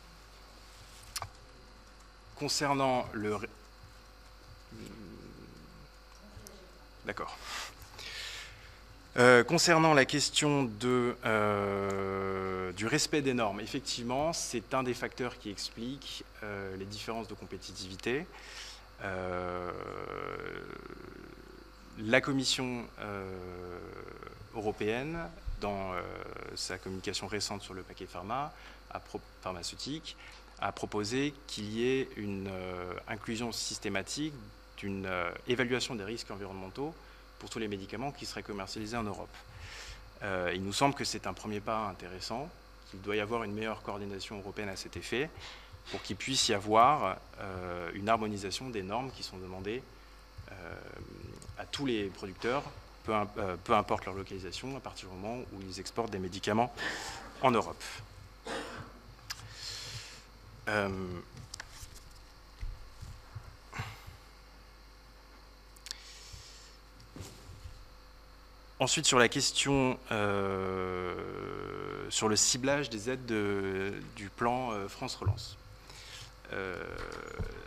Speaker 2: Concernant le... D'accord. Concernant la question du respect des normes, effectivement, c'est un des facteurs qui explique les différences de compétitivité. La Commission européenne, dans sa communication récente sur le paquet pharmaceutique, a proposé qu'il y ait une inclusion systématique d'une évaluation des risques environnementaux pour tous les médicaments qui seraient commercialisés en Europe. Il nous semble que c'est un premier pas intéressant, qu'il doit y avoir une meilleure coordination européenne à cet effet, pour qu'il puisse y avoir une harmonisation des normes qui sont demandées à tous les producteurs, peu importe leur localisation, à partir du moment où ils exportent des médicaments en Europe. Ensuite, sur la question sur le ciblage des aides du plan France Relance.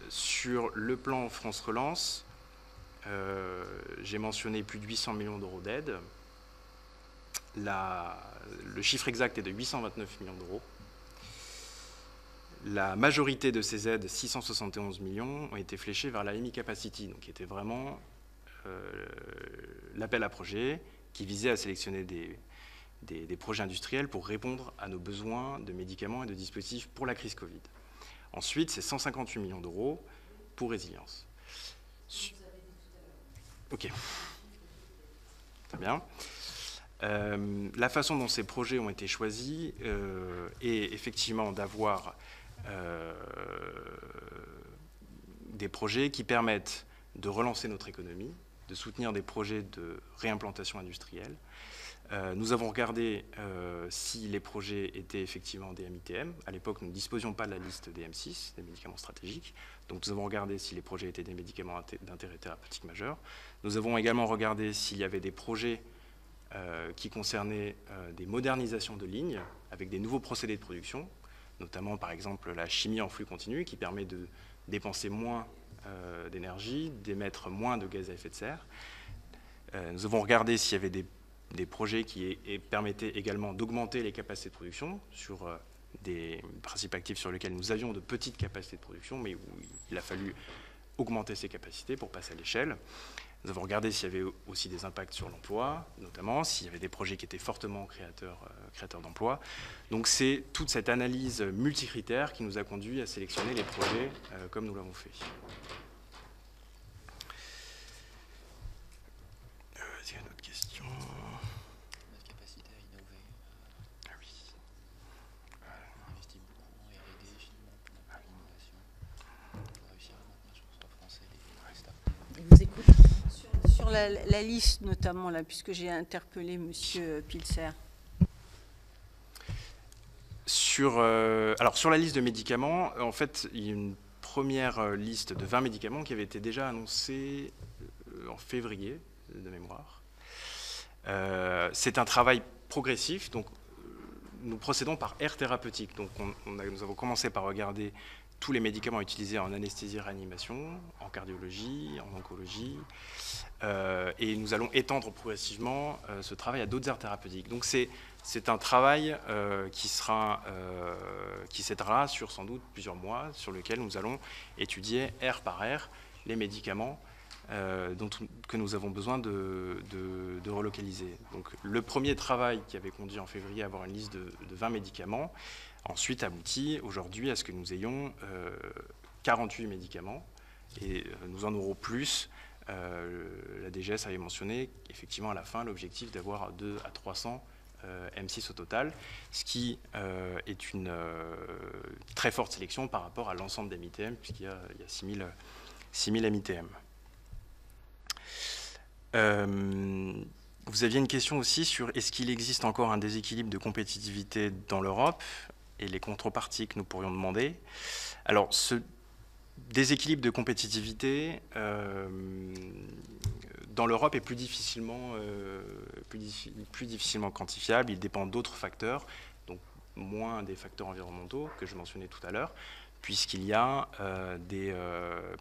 Speaker 2: Sur le plan France Relance, j'ai mentionné plus de 800 millions d'euros d'aides. Le chiffre exact est de 829 millions d'euros. La majorité de ces aides, 671 millions, ont été fléchées vers la MI Capacity, donc qui était vraiment l'appel à projet qui visait à sélectionner des projets industriels pour répondre à nos besoins de médicaments et de dispositifs pour la crise Covid. Ensuite, c'est 158 millions d'euros pour résilience. Ok. Très bien. La façon dont ces projets ont été choisis est effectivement d'avoir des projets qui permettent de relancer notre économie, de soutenir des projets de réimplantation industrielle. Nous avons regardé si les projets étaient effectivement des MITM. À l'époque, nous ne disposions pas de la liste des M6, des médicaments stratégiques. Donc nous avons regardé si les projets étaient des médicaments d'intérêt thérapeutique majeur. Nous avons également regardé s'il y avait des projets qui concernaient des modernisations de lignes avec des nouveaux procédés de production, notamment par exemple la chimie en flux continu qui permet de dépenser moins d'énergie, d'émettre moins de gaz à effet de serre. Nous avons regardé s'il y avait des projets qui permettaient également d'augmenter les capacités de production sur des principes actifs sur lesquels nous avions de petites capacités de production, mais où il a fallu augmenter ces capacités pour passer à l'échelle. Nous avons regardé s'il y avait aussi des impacts sur l'emploi, notamment s'il y avait des projets qui étaient fortement créateurs d'emplois. Donc c'est toute cette analyse multicritère qui nous a conduit à sélectionner les projets comme nous l'avons fait. Est-ce qu'il y a une autre question ?
Speaker 4: Notre capacité à innover.
Speaker 2: Ah oui.
Speaker 4: On investit beaucoup en R&D, finalement, pour l'innovation, pour réussir à maintenir sur le sol français les startups.
Speaker 1: Je vous écoute.
Speaker 3: Sur la liste notamment, là, puisque j'ai interpellé M. Pilser.
Speaker 2: Alors sur la liste de médicaments, en fait, il y a une première liste de 20 médicaments qui avait été déjà annoncée en février, de mémoire. C'est un travail progressif, donc nous procédons par aire thérapeutique. Donc nous avons commencé par regarder tous les médicaments utilisés en anesthésie-réanimation, en cardiologie, en oncologie, et nous allons étendre progressivement ce travail à d'autres aires thérapeutiques. Donc c'est un travail qui s'étalera sur sans doute plusieurs mois, sur lequel nous allons étudier aire par aire les médicaments que nous avons besoin de relocaliser. Donc le premier travail qui avait conduit en février à avoir une liste de 20 médicaments, ensuite aboutit aujourd'hui à ce que nous ayons 48 médicaments, et nous en aurons plus. La DGS avait mentionné effectivement à la fin l'objectif d'avoir 200 à 300 M6 au total, ce qui est une très forte sélection par rapport à l'ensemble des MITM, puisqu'il y a 6000 MITM. Vous aviez une question aussi sur est-ce qu'il existe encore un déséquilibre de compétitivité dans l'Europe et les contreparties que nous pourrions demander. Alors, ce déséquilibre de compétitivité dans l'Europe est plus difficilement quantifiable. Il dépend d'autres facteurs, donc moins des facteurs environnementaux que je mentionnais tout à l'heure, puisqu'il y a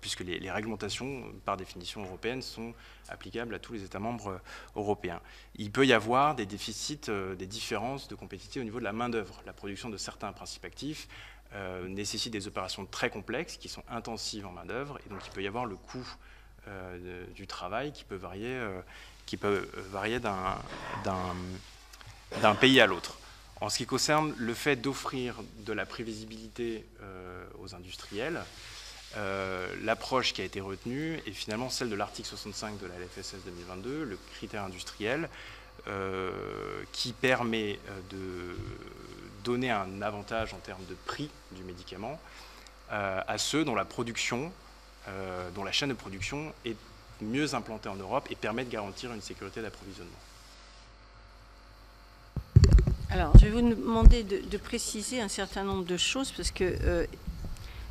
Speaker 2: puisque les réglementations, par définition européennes, sont applicables à tous les États membres européens. Il peut y avoir des déficits, des différences de compétitivité au niveau de la main-d'œuvre. La production de certains principes actifs nécessite des opérations très complexes qui sont intensives en main-d'œuvre, et donc il peut y avoir le coût du travail qui peut varier d'un pays à l'autre. En ce qui concerne le fait d'offrir de la prévisibilité aux industriels, l'approche qui a été retenue est finalement celle de l'article 65 de la LFSS 2022, le critère industriel, qui permet de donner un avantage en termes de prix du médicament à ceux dont la production, dont la chaîne de production est mieux implantée en Europe et permet de garantir une sécurité d'approvisionnement.
Speaker 3: Alors, je vais vous demander de préciser un certain nombre de choses parce que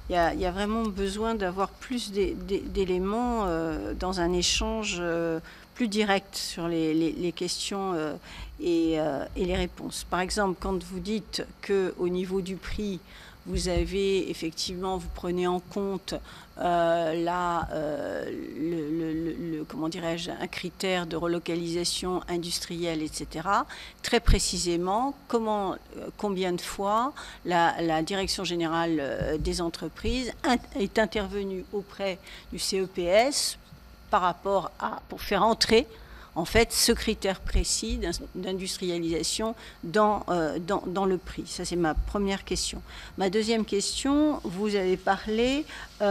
Speaker 3: y a vraiment besoin d'avoir plus d'éléments dans un échange plus direct sur les questions et les réponses. Par exemple, quand vous dites qu'au niveau du prix, vous avez effectivement, vous prenez en compte comment dirais-je, un critère de relocalisation industrielle, etc. Très précisément, combien de fois la Direction générale des entreprises est intervenue auprès du CEPS par rapport pour faire entrer en fait ce critère précis d'industrialisation dans le prix. Ça, c'est ma première question. Ma deuxième question, vous avez parlé vous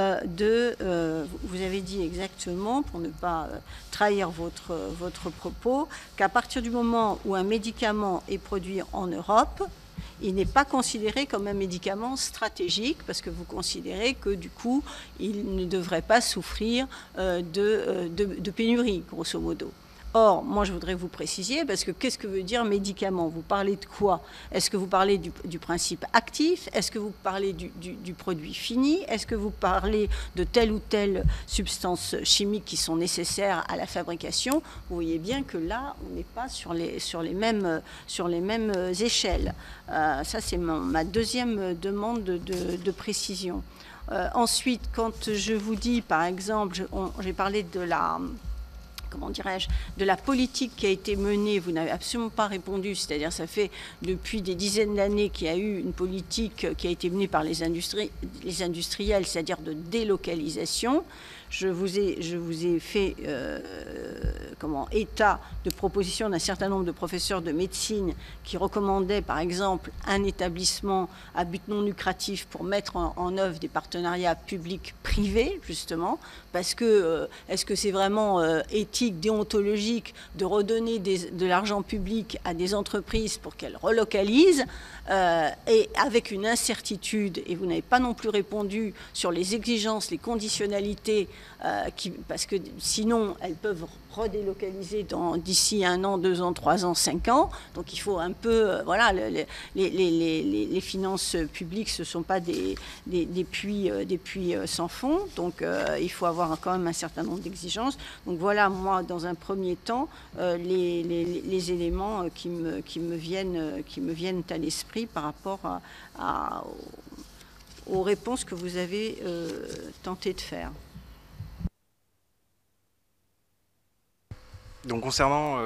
Speaker 3: avez dit exactement, pour ne pas trahir votre propos, qu'à partir du moment où un médicament est produit en Europe, il n'est pas considéré comme un médicament stratégique parce que vous considérez que du coup, il ne devrait pas souffrir de pénurie, grosso modo. Or, moi, je voudrais que vous précisiez, parce que qu'est-ce que veut dire médicament? Vous parlez de quoi? Est-ce que vous parlez du principe actif? Est-ce que vous parlez du produit fini? Est-ce que vous parlez de telle ou telle substance chimique qui sont nécessaires à la fabrication? Vous voyez bien que là, on n'est pas sur les mêmes échelles. Ça, c'est ma deuxième demande de précision. Ensuite, quand je vous dis, par exemple, j'ai parlé de comment dirais-je, de la politique qui a été menée, vous n'avez absolument pas répondu, c'est-à-dire ça fait depuis des dizaines d'années qu'il y a eu une politique qui a été menée par les industriels, c'est-à-dire de délocalisation. Je vous ai fait état de propositions d'un certain nombre de professeurs de médecine qui recommandaient, par exemple, un établissement à but non lucratif pour mettre en œuvre des partenariats publics-privés, justement, parce que est-ce que c'est vraiment éthique, déontologique de redonner de l'argent public à des entreprises pour qu'elles relocalisent et avec une incertitude, et vous n'avez pas non plus répondu sur les exigences, les conditionnalités, parce que sinon elles peuvent redélocaliser d'ici 1 an, 2 ans, 3 ans, 5 ans. Donc il faut un peu, voilà, les finances publiques, ce ne sont pas des puits sans fond. Donc il faut avoir quand même un certain nombre d'exigences. Donc voilà, moi, dans un premier temps, les éléments qui me viennent à l'esprit par rapport aux réponses que vous avez tenté de faire.
Speaker 2: Donc concernant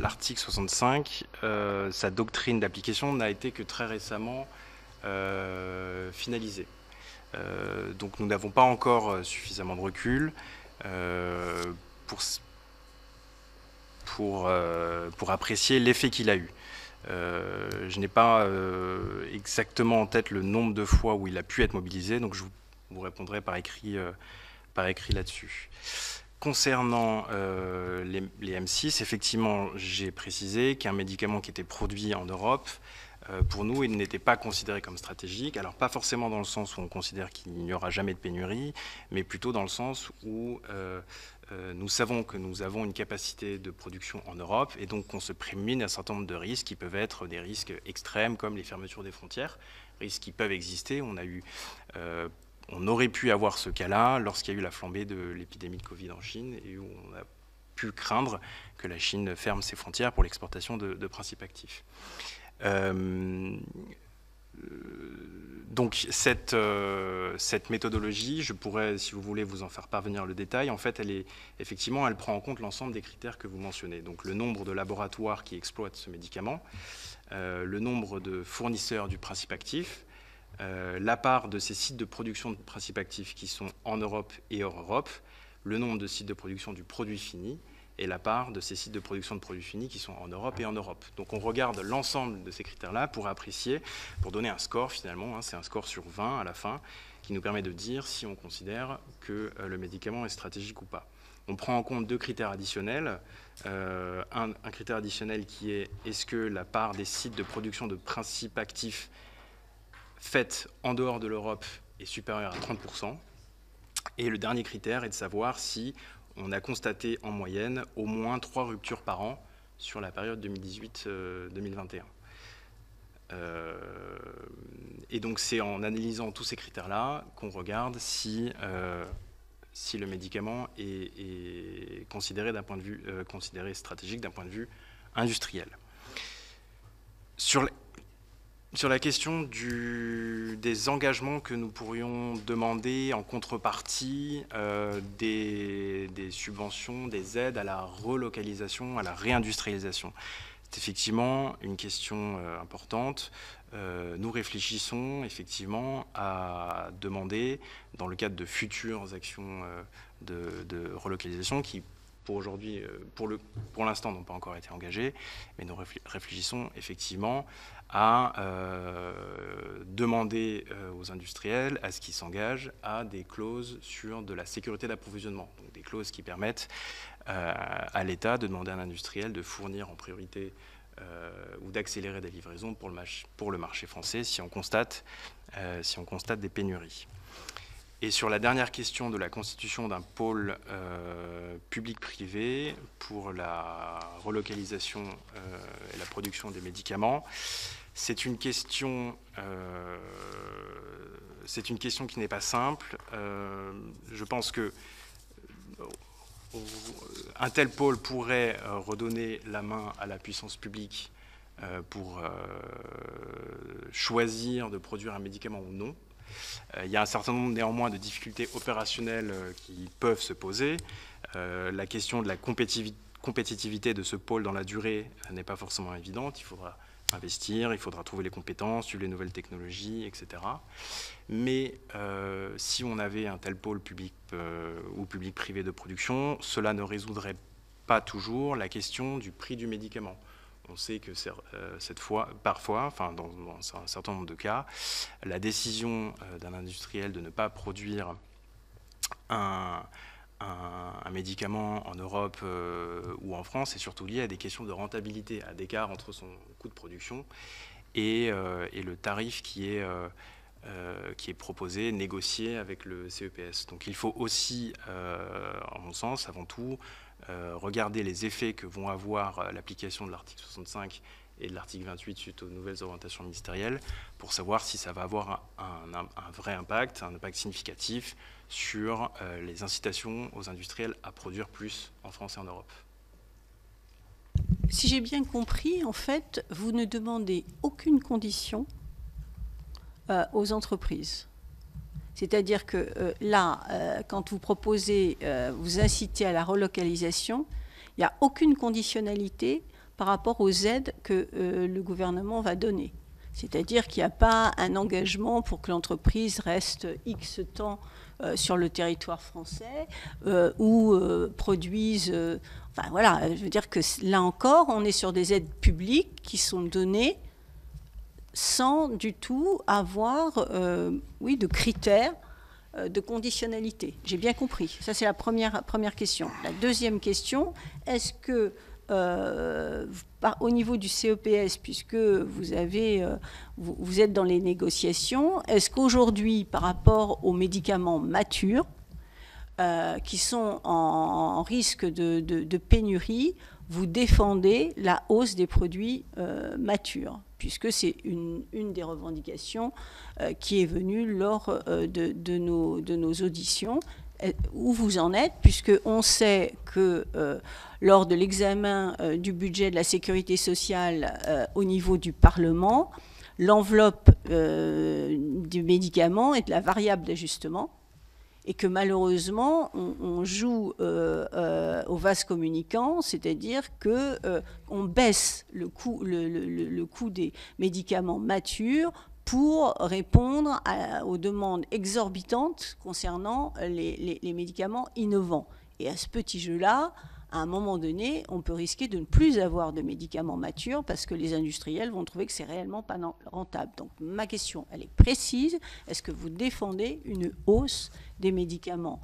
Speaker 2: l'article 65, sa doctrine d'application n'a été que très récemment finalisée. Donc nous n'avons pas encore suffisamment de recul pour apprécier l'effet qu'il a eu. Je n'ai pas exactement en tête le nombre de fois où il a pu être mobilisé, donc je vous répondrai par écrit là-dessus. Concernant les M6, effectivement, j'ai précisé qu'un médicament qui était produit en Europe, pour nous, il n'était pas considéré comme stratégique. Alors, pas forcément dans le sens où on considère qu'il n'y aura jamais de pénurie, mais plutôt dans le sens où nous savons que nous avons une capacité de production en Europe et donc qu'on se prémunit d'un certain nombre de risques qui peuvent être des risques extrêmes comme les fermetures des frontières, risques qui peuvent exister. On aurait pu avoir ce cas-là lorsqu'il y a eu la flambée de l'épidémie de Covid en Chine et où on a pu craindre que la Chine ferme ses frontières pour l'exportation de principes actifs. Donc cette méthodologie, je pourrais, si vous voulez, vous en faire parvenir le détail. En fait, elle prend en compte l'ensemble des critères que vous mentionnez. Donc le nombre de laboratoires qui exploitent ce médicament, le nombre de fournisseurs du principe actif, la part de ces sites de production de principes actifs qui sont en Europe et hors Europe, le nombre de sites de production du produit fini et la part de ces sites de production de produits finis qui sont en Europe et en Europe. Donc on regarde l'ensemble de ces critères-là pour apprécier, pour donner un score finalement, hein, c'est un score sur 20 à la fin, qui nous permet de dire si on considère que le médicament est stratégique ou pas. On prend en compte 2 critères additionnels. Un critère additionnel qui est est-ce que la part des sites de production de principes actifs faite en dehors de l'Europe est supérieure à 30%. Et le dernier critère est de savoir si on a constaté en moyenne au moins 3 ruptures par an sur la période 2018-2021. Et donc c'est en analysant tous ces critères-là qu'on regarde si le médicament est considéré d'un point de vue considéré stratégique d'un point de vue industriel. Sur la question des engagements que nous pourrions demander en contrepartie des subventions, des aides à la relocalisation, à la réindustrialisation, c'est effectivement une question importante. Nous réfléchissons effectivement à demander, dans le cadre de futures actions de relocalisation qui, pour aujourd'hui, pour l'instant, n'ont pas encore été engagées, mais nous réfléchissons effectivement à demander aux industriels à ce qu'ils s'engagent à des clauses sur de la sécurité d'approvisionnement, donc des clauses qui permettent à l'État de demander à un industriel de fournir en priorité ou d'accélérer des livraisons pour le marché français si on constate des pénuries. Et sur la dernière question de la constitution d'un pôle public-privé pour la relocalisation et la production des médicaments, c'est une question qui n'est pas simple. Je pense que un tel pôle pourrait redonner la main à la puissance publique pour choisir de produire un médicament ou non. Il y a un certain nombre néanmoins de difficultés opérationnelles qui peuvent se poser. La question de la compétitivité de ce pôle dans la durée n'est pas forcément évidente. Il faudra investir, il faudra trouver les compétences, suivre les nouvelles technologies, etc. Mais si on avait un tel pôle public ou public-privé de production, cela ne résoudrait pas toujours la question du prix du médicament. On sait que parfois, enfin dans un certain nombre de cas, la décision d'un industriel de ne pas produire un médicament en Europe ou en France est surtout lié à des questions de rentabilité, à d'écart entre son coût de production et le tarif qui est proposé, négocié avec le CEPS. Donc il faut aussi, en mon sens, avant tout, regarder les effets que vont avoir l'application de l'article 65 et de l'article 28 suite aux nouvelles orientations ministérielles pour savoir si ça va avoir un vrai impact, un impact significatif sur les incitations aux industriels à produire plus en France et en Europe.
Speaker 3: Si j'ai bien compris, en fait, vous ne demandez aucune condition aux entreprises. C'est-à-dire que là, quand vous proposez, vous incitez à la relocalisation, il n'y a aucune conditionnalité par rapport aux aides que le gouvernement va donner. C'est-à-dire qu'il n'y a pas un engagement pour que l'entreprise reste X temps sur le territoire français ou produise... enfin voilà, je veux dire que là encore, on est sur des aides publiques qui sont données sans du tout avoir de critères de conditionnalité. J'ai bien compris. Ça, c'est la première question. La deuxième question, est-ce que au niveau du CEPS, puisque vous êtes dans les négociations, est-ce qu'aujourd'hui, par rapport aux médicaments matures, qui sont en risque de pénurie, vous défendez la hausse des produits matures, puisque c'est une des revendications qui est venue lors de nos auditions. Où vous en êtes, puisqu'on sait que lors de l'examen du budget de la sécurité sociale au niveau du Parlement, l'enveloppe du médicament est de la variable d'ajustement, et que malheureusement, on joue au vase communicant, c'est-à-dire qu'on baisse le coût des médicaments matures pour répondre aux demandes exorbitantes concernant les médicaments innovants. Et à ce petit jeu-là, à un moment donné, on peut risquer de ne plus avoir de médicaments matures parce que les industriels vont trouver que c'est réellement pas rentable. Donc ma question, elle est précise. Est-ce que vous défendez une hausse des médicaments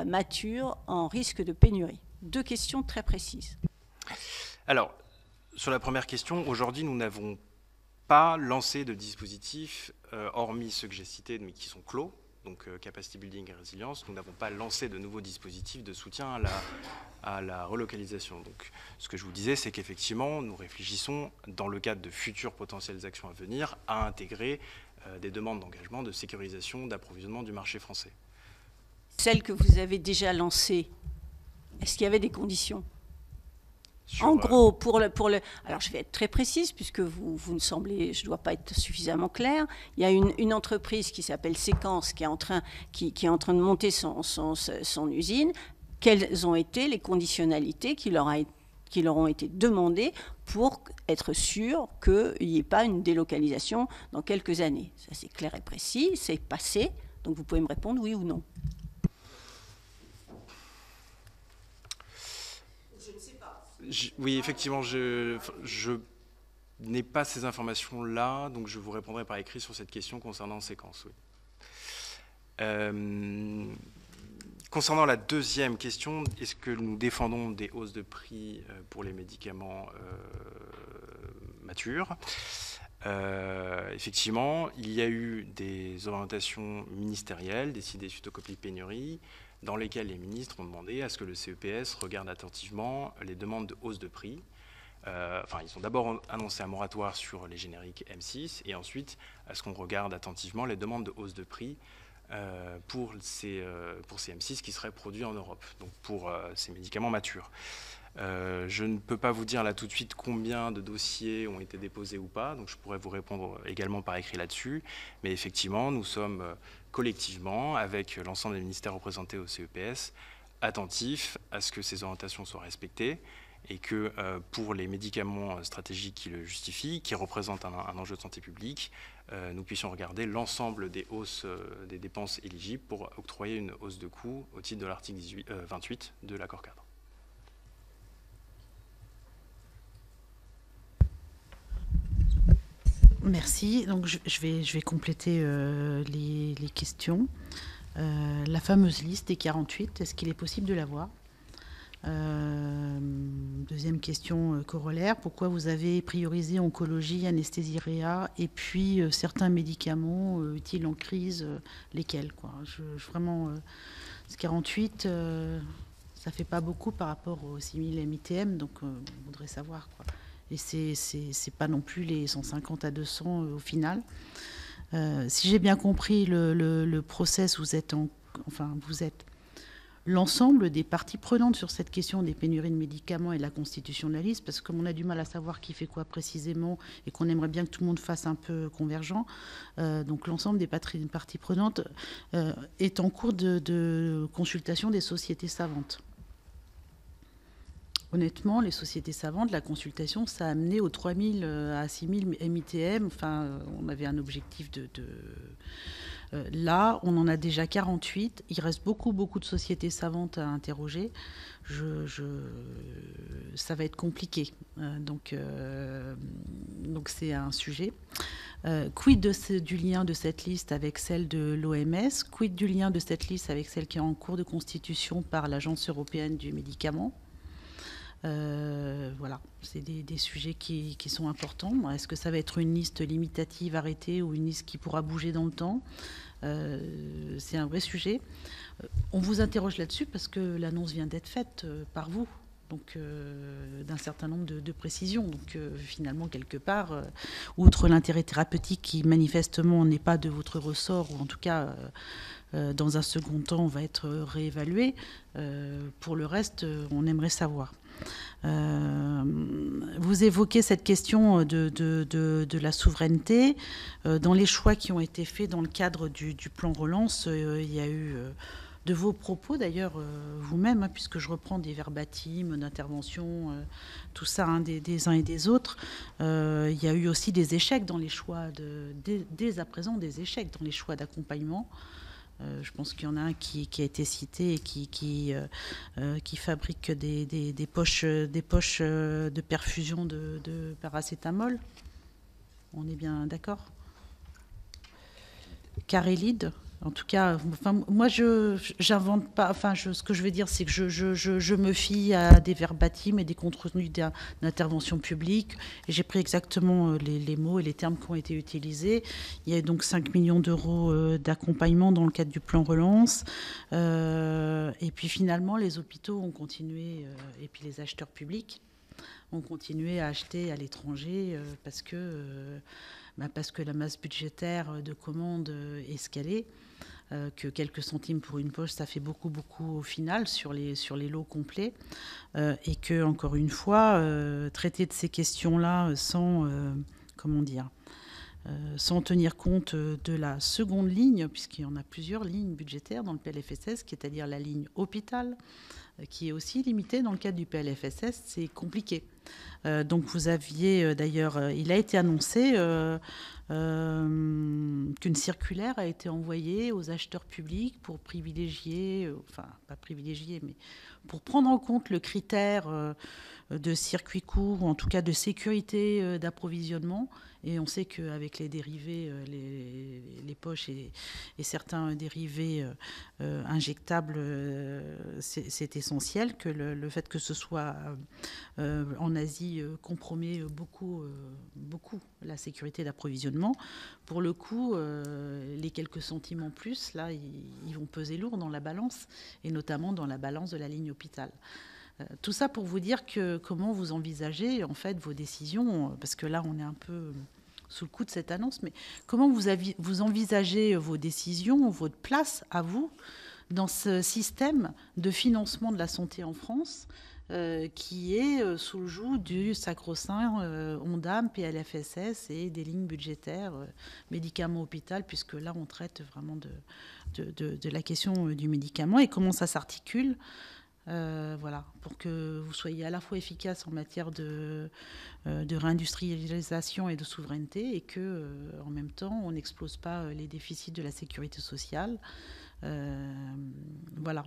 Speaker 3: matures en risque de pénurie? Deux questions très précises.
Speaker 2: Alors, sur la première question, aujourd'hui, nous n'avons pas lancé de dispositifs, hormis ceux que j'ai cités, mais qui sont clos, donc capacity building et résilience. Nous n'avons pas lancé de nouveaux dispositifs de soutien à la relocalisation. Donc, ce que je vous disais, c'est qu'effectivement, nous réfléchissons, dans le cadre de futures potentielles actions à venir, à intégrer des demandes d'engagement, de sécurisation, d'approvisionnement du marché français.
Speaker 3: Celles que vous avez déjà lancées, est-ce qu'il y avait des conditions ? En gros, alors je vais être très précise, puisque vous me semblez, je ne dois pas être suffisamment claire. Il y a une entreprise qui s'appelle Séquence qui est en train de monter son usine. Quelles ont été les conditionnalités qui leur ont été demandées pour être sûr qu'il n'y ait pas une délocalisation dans quelques années? Ça, c'est clair et précis, c'est passé. Donc vous pouvez me répondre oui ou non.
Speaker 2: Oui, effectivement, je n'ai pas ces informations-là, donc je vous répondrai par écrit sur cette question concernant Séquence. Oui. Concernant la deuxième question, est-ce que nous défendons des hausses de prix pour les médicaments matures? Effectivement, il y a eu des orientations ministérielles décidées suite au conflit de pénurie, dans lesquels les ministres ont demandé à ce que le CEPS regarde attentivement les demandes de hausse de prix. Ils ont d'abord annoncé un moratoire sur les génériques M6 et ensuite à ce qu'on regarde attentivement les demandes de hausse de prix pour ces M6 qui seraient produits en Europe, donc pour ces médicaments matures. Je ne peux pas vous dire là tout de suite combien de dossiers ont été déposés ou pas, donc je pourrais vous répondre également par écrit là-dessus. Mais effectivement, nous sommes collectivement, avec l'ensemble des ministères représentés au CEPS, attentifs à ce que ces orientations soient respectées et que pour les médicaments stratégiques qui le justifient, qui représentent un enjeu de santé publique, nous puissions regarder l'ensemble des hausses des dépenses éligibles pour octroyer une hausse de coût au titre de l'article 28 de l'accord cadre.
Speaker 1: Merci. Donc, je vais compléter les questions. La fameuse liste des 48, est-ce qu'il est possible de l'avoir ? Deuxième question corollaire, pourquoi vous avez priorisé oncologie, anesthésie réa et puis certains médicaments utiles en crise, lesquels quoi vraiment, ce 48, ça fait pas beaucoup par rapport aux 6000 MITM, donc on voudrait savoir quoi. Et c'est pas non plus les 150 à 200 au final. Si j'ai bien compris le process, vous êtes l'ensemble des parties prenantes sur cette question des pénuries de médicaments et de la constitution de la liste, parce que comme on a du mal à savoir qui fait quoi précisément et qu'on aimerait bien que tout le monde fasse un peu convergent, donc l'ensemble des parties prenantes est en cours de consultation des sociétés savantes. Honnêtement, les sociétés savantes, la consultation, ça a amené aux 3000 à 6000 MITM. Enfin, on avait un objectif là, on en a déjà 48. Il reste beaucoup de sociétés savantes à interroger. Ça va être compliqué. Donc c'est un sujet. Quid du lien de cette liste avec celle de l'OMS? Quid du lien de cette liste avec celle qui est en cours de constitution par l'Agence européenne du médicament? Voilà, c'est des sujets qui sont importants. Est-ce que ça va être une liste limitative arrêtée ou une liste qui pourra bouger dans le temps? C'est un vrai sujet. On vous interroge là-dessus parce que l'annonce vient d'être faite par vous, donc d'un certain nombre de précisions. Donc finalement, quelque part, outre l'intérêt thérapeutique qui manifestement n'est pas de votre ressort, ou en tout cas dans un second temps, on va être réévalué. Pour le reste, on aimerait savoir. Vous évoquez cette question de la souveraineté. Dans les choix qui ont été faits dans le cadre du plan relance, il y a eu de vos propos d'ailleurs vous-même, puisque je reprends des verbatims d'intervention, tout ça des uns et des autres. Il y a eu aussi des échecs dans les choix, dès à présent des échecs dans les choix d'accompagnement. Je pense qu'il y en a un qui a été cité et qui fabrique des poches de perfusion de paracétamol. On est bien d'accord? Carélide. En tout cas, moi, j'invente pas. Ce que je veux dire, c'est que je me fie à des verbatims et des contenus d'intervention publique. Et j'ai pris exactement les mots et les termes qui ont été utilisés. Il y a donc 5 millions d'euros d'accompagnement dans le cadre du plan relance. Et puis finalement, les hôpitaux ont continué, et puis les acheteurs publics ont continué à acheter à l'étranger parce que la masse budgétaire de commandes est ce qu'elle est. Que quelques centimes pour une poche, ça fait beaucoup au final sur les lots complets, et que encore une fois, traiter de ces questions-là sans tenir compte de la seconde ligne, puisqu'il y en a plusieurs lignes budgétaires dans le PLFSS, c'est-à-dire la ligne hôpital, qui est aussi limitée dans le cadre du PLFSS, c'est compliqué. Donc vous aviez d'ailleurs, il a été annoncé qu'une circulaire a été envoyée aux acheteurs publics pour privilégier, pas privilégier, mais pour prendre en compte le critère de circuit court, ou en tout cas de sécurité d'approvisionnement. Et on sait qu'avec les dérivés, les poches et certains dérivés injectables, c'est essentiel, que le fait que ce soit en Asie compromet beaucoup la sécurité d'approvisionnement. Pour le coup, les quelques centimes en plus, là, ils vont peser lourd dans la balance, et notamment dans la balance de la ligne hôpital. Tout ça pour vous dire comment vous envisagez en fait vos décisions, parce que là on est un peu sous le coup de cette annonce, mais comment vous envisagez vos décisions, votre place à vous dans ce système de financement de la santé en France qui est sous le joug du sacro-saint ONDAM, PLFSS et des lignes budgétaires médicaments hôpital, puisque là on traite vraiment de la question du médicament et comment ça s'articule. Voilà, pour que vous soyez à la fois efficace en matière de réindustrialisation et de souveraineté et que, en même temps, on n'explose pas les déficits de la sécurité sociale. Voilà.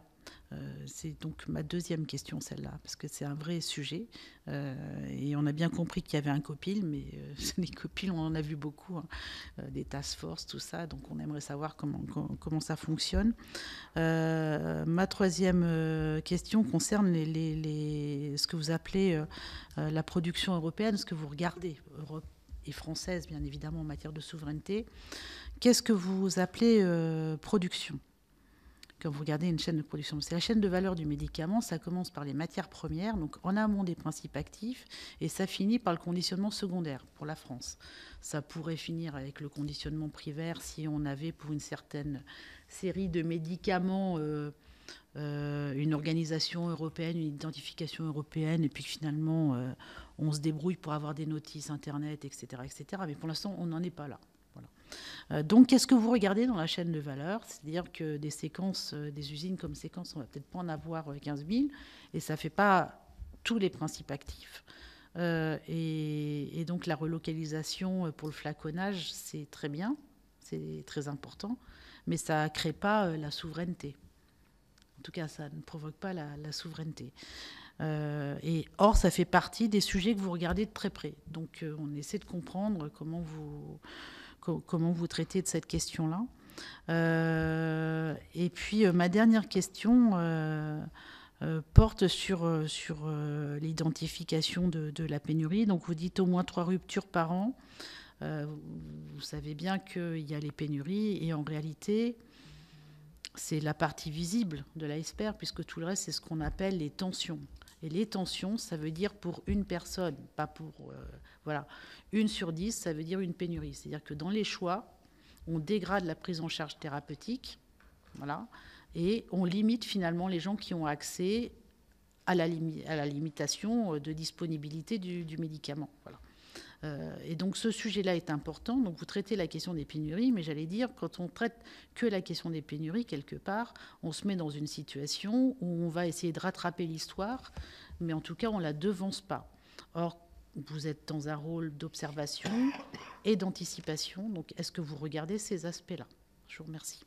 Speaker 1: C'est donc ma deuxième question, celle-là, parce que c'est un vrai sujet. Et on a bien compris qu'il y avait un COPIL, mais les COPIL, on en a vu beaucoup, hein, des task force, tout ça. Donc on aimerait savoir comment ça fonctionne. Ma troisième question concerne ce que vous appelez la production européenne, ce que vous regardez, Europe et française, bien évidemment, en matière de souveraineté. Qu'est-ce que vous appelez production ? Quand vous regardez une chaîne de production, c'est la chaîne de valeur du médicament, ça commence par les matières premières, donc en amont des principes actifs, et ça finit par le conditionnement secondaire pour la France. Ça pourrait finir avec le conditionnement primaire si on avait pour une certaine série de médicaments une organisation européenne, une identification européenne, et puis finalement on se débrouille pour avoir des notices Internet, etc. etc. Mais pour l'instant, on n'en est pas là. Donc, qu'est-ce que vous regardez dans la chaîne de valeur ? C'est-à-dire que des séquences, des usines comme séquences, on ne va peut-être pas en avoir 15 000, et ça ne fait pas tous les principes actifs. Et donc, la relocalisation pour le flaconnage, c'est très bien, c'est très important, mais ça ne crée pas la souveraineté. En tout cas, ça ne provoque pas la souveraineté. Or, ça fait partie des sujets que vous regardez de très près. Donc, on essaie de comprendre comment vous traitez de cette question-là. Et puis, ma dernière question porte sur l'identification de la pénurie. Donc, vous dites au moins 3 ruptures par an. Vous savez bien qu'il y a les pénuries et en réalité, c'est la partie visible de l'iceberg, puisque tout le reste, c'est ce qu'on appelle les tensions. Et les tensions, ça veut dire pour une personne, pas pour... voilà. 1 sur 10, ça veut dire une pénurie. C'est-à-dire que dans les choix, on dégrade la prise en charge thérapeutique, voilà, et on limite finalement les gens qui ont accès à la limitation de disponibilité du médicament. Voilà. Et donc ce sujet-là est important. Donc vous traitez la question des pénuries, mais j'allais dire, quand on traite que la question des pénuries, quelque part, on se met dans une situation où on va essayer de rattraper l'histoire, mais en tout cas, on ne la devance pas. Or, vous êtes dans un rôle d'observation et d'anticipation. Donc, est-ce que vous regardez ces aspects-là ? Je vous remercie.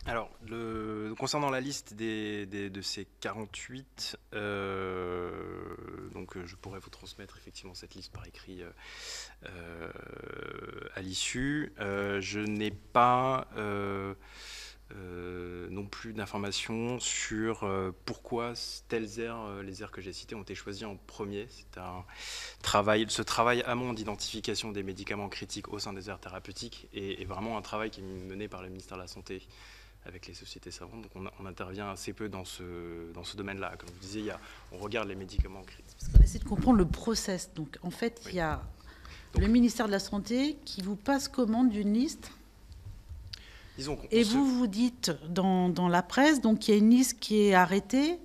Speaker 2: Alors, concernant la liste de ces 48, donc je pourrais vous transmettre effectivement cette liste par écrit à l'issue. Je n'ai pas non plus d'informations sur pourquoi telles aires, les aires que j'ai citées, ont été choisies en premier. C'est ce travail amont d'identification des médicaments critiques au sein des aires thérapeutiques est vraiment un travail qui est mené par le ministère de la Santé avec les sociétés savantes. Donc on intervient assez peu dans ce domaine-là. Comme vous disiez, on regarde les médicaments critiques.
Speaker 1: Parce qu'on essaie de comprendre le process. Donc en fait, oui. Il y a le ministère de la Santé qui vous passe commande d'une liste. Et vous dites dans la presse, donc il y a une liste qui est arrêtée,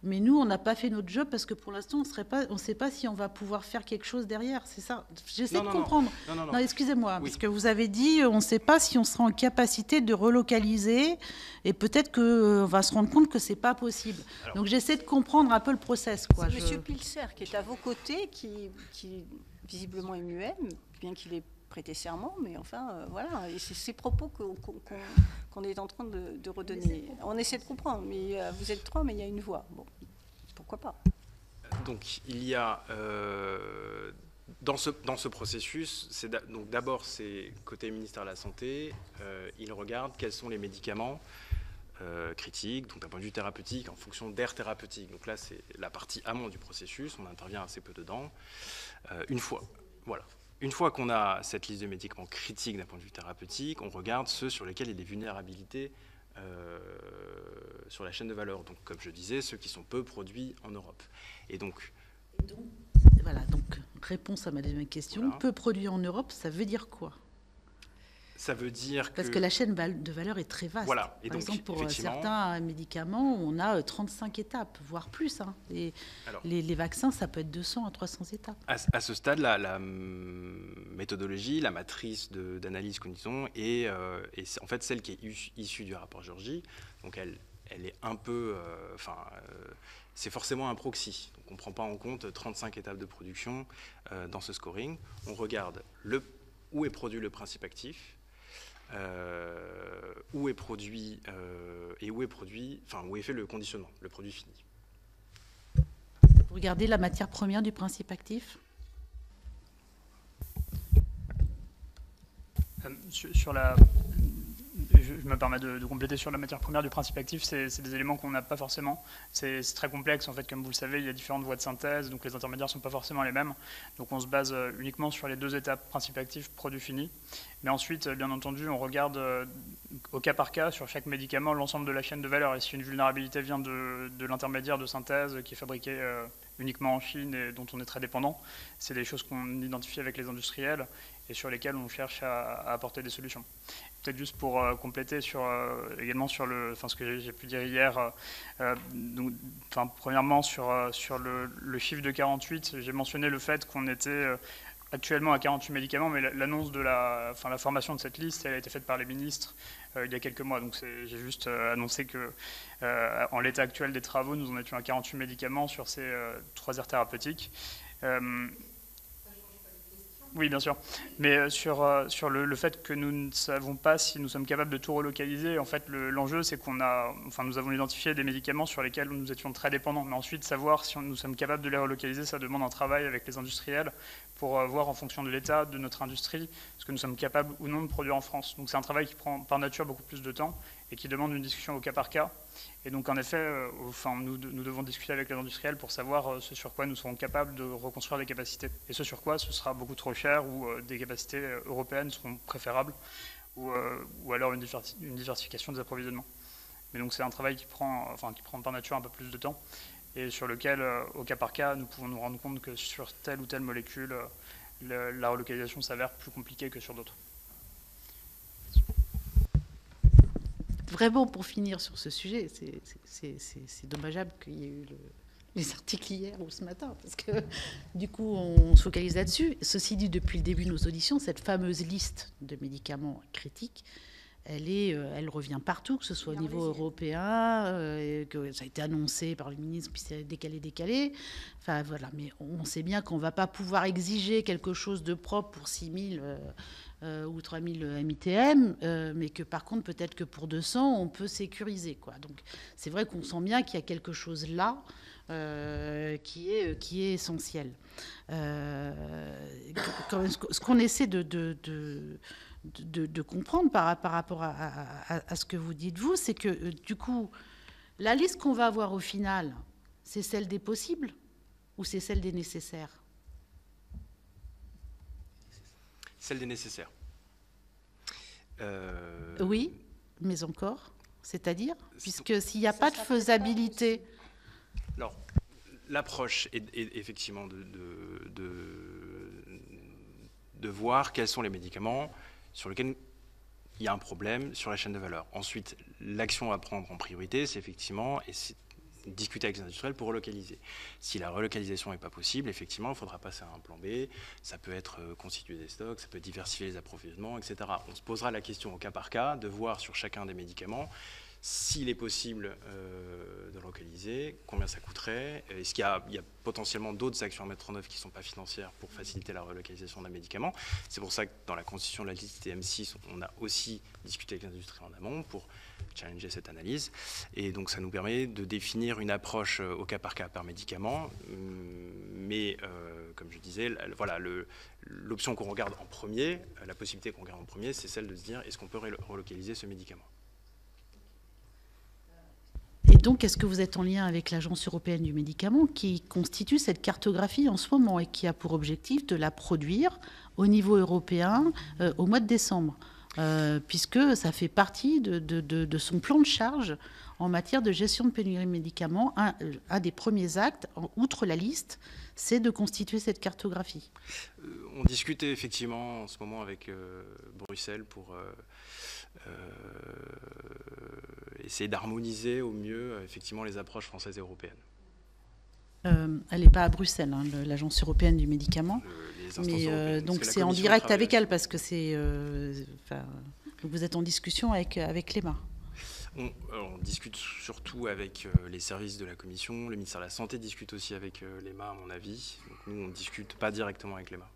Speaker 1: mais nous, on n'a pas fait notre job parce que pour l'instant, on ne sait pas si on va pouvoir faire quelque chose derrière. C'est ça. J'essaie de comprendre. Non, excusez-moi, oui. Parce que vous avez dit, on ne sait pas si on sera en capacité de relocaliser et peut-être qu'on va se rendre compte que ce n'est pas possible. Alors, donc j'essaie de comprendre un peu le process.
Speaker 3: C'est M. Pilser qui est à vos côtés, qui visiblement est muet, bien qu'il ait prêté serment, mais enfin, voilà, et c'est ces propos qu'on est en train de redonner. On essaie de comprendre, mais vous êtes 3, mais il y a une voix. Bon, pourquoi pas ?
Speaker 2: Donc, il y a, dans ce processus, donc d'abord, c'est côté ministère de la Santé, il regarde quels sont les médicaments critiques, donc d'un point de vue thérapeutique, en fonction d'aires thérapeutiques. Donc là, c'est la partie amont du processus, on intervient assez peu dedans. Une fois qu'on a cette liste de médicaments critiques d'un point de vue thérapeutique, on regarde ceux sur lesquels il y a des vulnérabilités sur la chaîne de valeur. Donc, comme je disais, ceux qui sont peu produits en Europe. Et donc
Speaker 1: voilà, donc réponse à ma deuxième question. Voilà. Peu produit en Europe, ça veut dire quoi ?
Speaker 2: Ça veut dire que...
Speaker 1: Parce que la chaîne de valeur est très vaste.
Speaker 2: Voilà. Et
Speaker 1: Par
Speaker 2: donc,
Speaker 1: exemple, pour
Speaker 2: effectivement,
Speaker 1: certains médicaments, on a 35 étapes, voire plus. Hein.
Speaker 2: Alors,
Speaker 1: les vaccins, ça peut être 200 à 300 étapes.
Speaker 2: À ce stade, la méthodologie, la matrice d'analyse que nous utilisons est en fait celle qui est issue du rapport Georgi. Donc elle est un peu... c'est forcément un proxy. Donc on ne prend pas en compte 35 étapes de production dans ce scoring. On regarde où est produit le principe actif, où est produit où est fait le conditionnement, le produit fini.
Speaker 1: Vous regardez la matière première du principe actif ?
Speaker 5: Je me permets de compléter sur la matière première du principe actif, c'est des éléments qu'on n'a pas forcément. C'est très complexe, en fait, comme vous le savez, il y a différentes voies de synthèse, donc les intermédiaires ne sont pas forcément les mêmes. Donc on se base uniquement sur les 2 étapes, principe actif, produit fini. Mais ensuite, bien entendu, on regarde au cas par cas, sur chaque médicament, l'ensemble de la chaîne de valeur. Et si une vulnérabilité vient de l'intermédiaire de synthèse qui est fabriqué uniquement en Chine et dont on est très dépendant, c'est des choses qu'on identifie avec les industriels et sur lesquelles on cherche à apporter des solutions. Peut-être juste pour compléter également sur ce que j'ai pu dire hier. Premièrement, sur le chiffre de 48, j'ai mentionné le fait qu'on était actuellement à 48 médicaments, mais l'annonce de la formation de cette liste, elle a été faite par les ministres il y a quelques mois. Donc j'ai juste annoncé que, en l'état actuel des travaux, nous en étions à 48 médicaments sur ces 3 aires thérapeutiques. Oui, bien sûr. Mais sur le fait que nous ne savons pas si nous sommes capables de tout relocaliser, en fait, l'enjeu, c'est nous avons identifié des médicaments sur lesquels nous étions très dépendants. Mais ensuite, savoir si nous sommes capables de les relocaliser, ça demande un travail avec les industriels pour voir en fonction de l'état de notre industrie ce que nous sommes capables ou non de produire en France. Donc c'est un travail qui prend par nature beaucoup plus de temps et qui demande une discussion au cas par cas. Et donc en effet, nous devons discuter avec les industriels pour savoir ce sur quoi nous serons capables de reconstruire des capacités. Et ce sur quoi ce sera beaucoup trop cher ou des capacités européennes seront préférables ou alors une diversification des approvisionnements. Mais donc c'est un travail qui prend par nature un peu plus de temps et sur lequel, au cas par cas, nous pouvons nous rendre compte que sur telle ou telle molécule, la relocalisation s'avère plus compliquée que sur d'autres.
Speaker 1: Vraiment, pour finir sur ce sujet, c'est dommageable qu'il y ait eu les articles hier ou ce matin, parce que du coup, on se focalise là-dessus. Ceci dit, depuis le début de nos auditions, cette fameuse liste de médicaments critiques, elle revient partout, que ce soit au niveau européen, que ça a été annoncé par le ministre, puis c'est décalé. Enfin, voilà. Mais on sait bien qu'on ne va pas pouvoir exiger quelque chose de propre pour 6 000 ou 3 000 MITM, mais que par contre, peut-être que pour 200, on peut sécuriser, quoi. Donc, c'est vrai qu'on sent bien qu'il y a quelque chose là qui est essentiel. Ce qu'on essaie de comprendre par rapport à ce que vous dites, vous, c'est que, du coup, la liste qu'on va avoir au final, c'est celle des possibles ou c'est celle des nécessaires ?
Speaker 2: Celle des nécessaires.
Speaker 1: Oui, mais encore, c'est-à-dire, puisque s'il n'y a pas de faisabilité...
Speaker 2: Alors, l'approche est effectivement de voir quels sont les médicaments sur lesquels il y a un problème sur la chaîne de valeur. Ensuite, l'action à prendre en priorité, c'est effectivement discuter avec les industriels pour relocaliser. Si la relocalisation n'est pas possible, effectivement, il faudra passer à un plan B. Ça peut être constituer des stocks, ça peut diversifier les approvisionnements, etc. On se posera la question au cas par cas de voir sur chacun des médicaments s'il est possible de localiser, combien ça coûterait, est-ce qu'il y a potentiellement d'autres actions à mettre en œuvre qui ne sont pas financières pour faciliter la relocalisation d'un médicament. C'est pour ça que dans la constitution de la liste TM6, on a aussi discuté avec l'industrie en amont pour challenger cette analyse. Et donc ça nous permet de définir une approche au cas par médicament. Mais comme je disais, voilà, l'option qu'on regarde en premier, la possibilité qu'on regarde en premier, c'est celle de se dire est-ce qu'on peut relocaliser ce médicament.
Speaker 1: Et donc, est-ce que vous êtes en lien avec l'Agence européenne du médicament qui constitue cette cartographie en ce moment et qui a pour objectif de la produire au niveau européen au mois de décembre ? puisque ça fait partie de son plan de charge en matière de gestion de pénurie de médicaments. Un des premiers actes, outre la liste, c'est de constituer cette cartographie.
Speaker 2: On discutait effectivement en ce moment avec Bruxelles pour essayer d'harmoniser au mieux effectivement les approches françaises et européennes.
Speaker 1: Elle n'est pas à Bruxelles, hein, l'Agence européenne du médicament. Mais donc c'est en direct avec elle parce que c'est. Vous êtes en discussion avec l'EMA.
Speaker 2: On discute surtout avec les services de la Commission. Le ministère de la Santé discute aussi avec l'EMA, à mon avis. Donc nous, on ne discute pas directement avec l'EMA.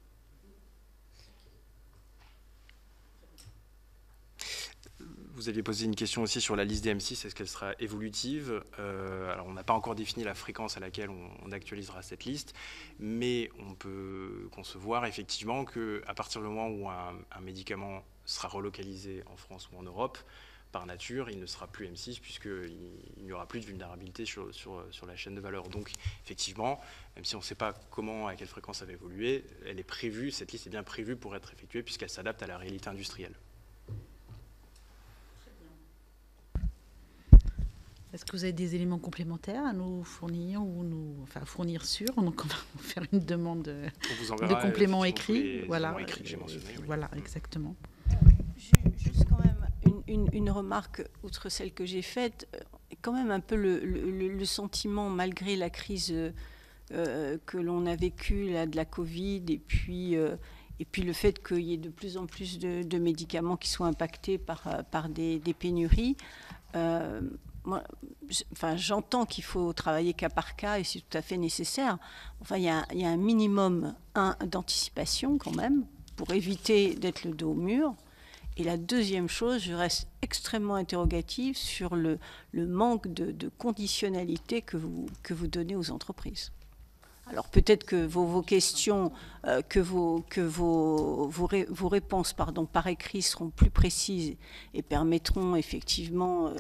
Speaker 2: Vous aviez posé une question aussi sur la liste des M6, est-ce qu'elle sera évolutive? Alors on n'a pas encore défini la fréquence à laquelle on actualisera cette liste, mais on peut concevoir effectivement qu'à partir du moment où un médicament sera relocalisé en France ou en Europe, par nature, il ne sera plus M6 puisqu'il n'y aura plus de vulnérabilité sur la chaîne de valeur. Donc effectivement, même si on ne sait pas comment, à quelle fréquence ça va évoluer, elle est prévue, cette liste est bien prévue pour être effectuée puisqu'elle s'adapte à la réalité industrielle.
Speaker 1: Est-ce que vous avez des éléments complémentaires à nous fournir ou fournir sur? Donc on va faire une demande de complément écrit. Voilà,
Speaker 2: écrits que j'ai mentionnés, oui.
Speaker 1: Voilà, exactement.
Speaker 3: Juste quand même une remarque, outre celle que j'ai faite, quand même un peu le sentiment, malgré la crise que l'on a vécue là, de la Covid, et puis le fait qu'il y ait de plus en plus de médicaments qui soient impactés par des pénuries. Moi, j'entends qu'il faut travailler cas par cas et c'est tout à fait nécessaire. Enfin, il y a un minimum d'anticipation quand même pour éviter d'être le dos au mur. Et la deuxième chose, je reste extrêmement interrogative sur le manque de conditionnalité que vous donnez aux entreprises. Alors peut-être que vos questions, que vos réponses par écrit seront plus précises et permettront effectivement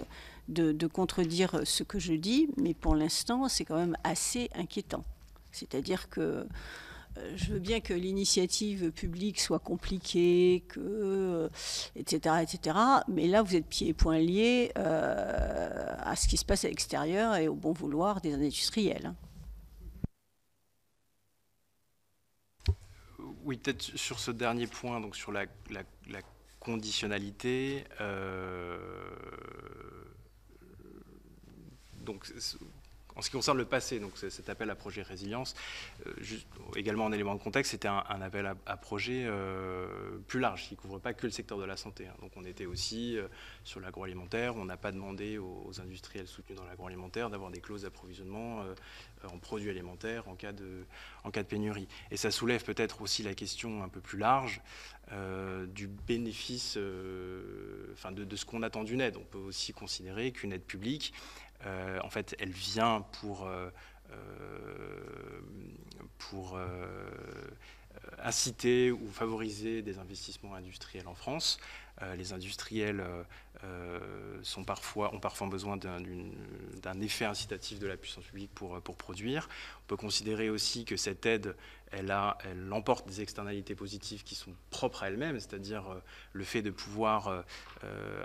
Speaker 3: de contredire ce que je dis, mais pour l'instant, c'est quand même assez inquiétant. C'est-à-dire que je veux bien que l'initiative publique soit compliquée, etc., mais là, vous êtes pieds et poings liés à ce qui se passe à l'extérieur et au bon vouloir des industriels.
Speaker 2: Oui, peut-être sur ce dernier point, donc sur la conditionnalité. Donc, en ce qui concerne le passé, donc cet appel à projet résilience, également en élément de contexte, c'était un appel à projet plus large, qui ne couvre pas que le secteur de la santé. Donc on était aussi sur l'agroalimentaire, on n'a pas demandé aux industriels soutenus dans l'agroalimentaire d'avoir des clauses d'approvisionnement en produits alimentaires en cas de pénurie. Et ça soulève peut-être aussi la question un peu plus large du bénéfice, de ce qu'on attend d'une aide. On peut aussi considérer qu'une aide publique, en fait, elle vient pour inciter ou favoriser des investissements industriels en France. Les industriels ont parfois besoin d'un effet incitatif de la puissance publique pour produire. On peut considérer aussi que cette aide, elle emporte des externalités positives qui sont propres à elle-même, c'est-à-dire le fait de pouvoir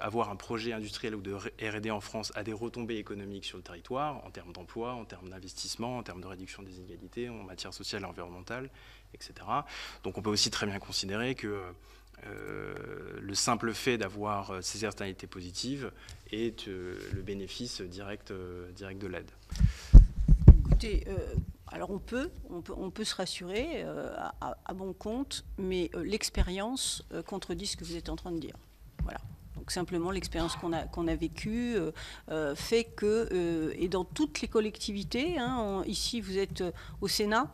Speaker 2: avoir un projet industriel ou de R&D en France a des retombées économiques sur le territoire, en termes d'emploi, en termes d'investissement, en termes de réduction des inégalités, en matière sociale et environnementale, etc. Donc on peut aussi très bien considérer que le simple fait d'avoir ces externalités positives est le bénéfice direct de l'aide.
Speaker 3: Écoutez, alors on peut se rassurer à bon compte, mais l'expérience contredit ce que vous êtes en train de dire. Voilà. Donc simplement l'expérience qu'on a vécue fait que, et dans toutes les collectivités, ici vous êtes au Sénat,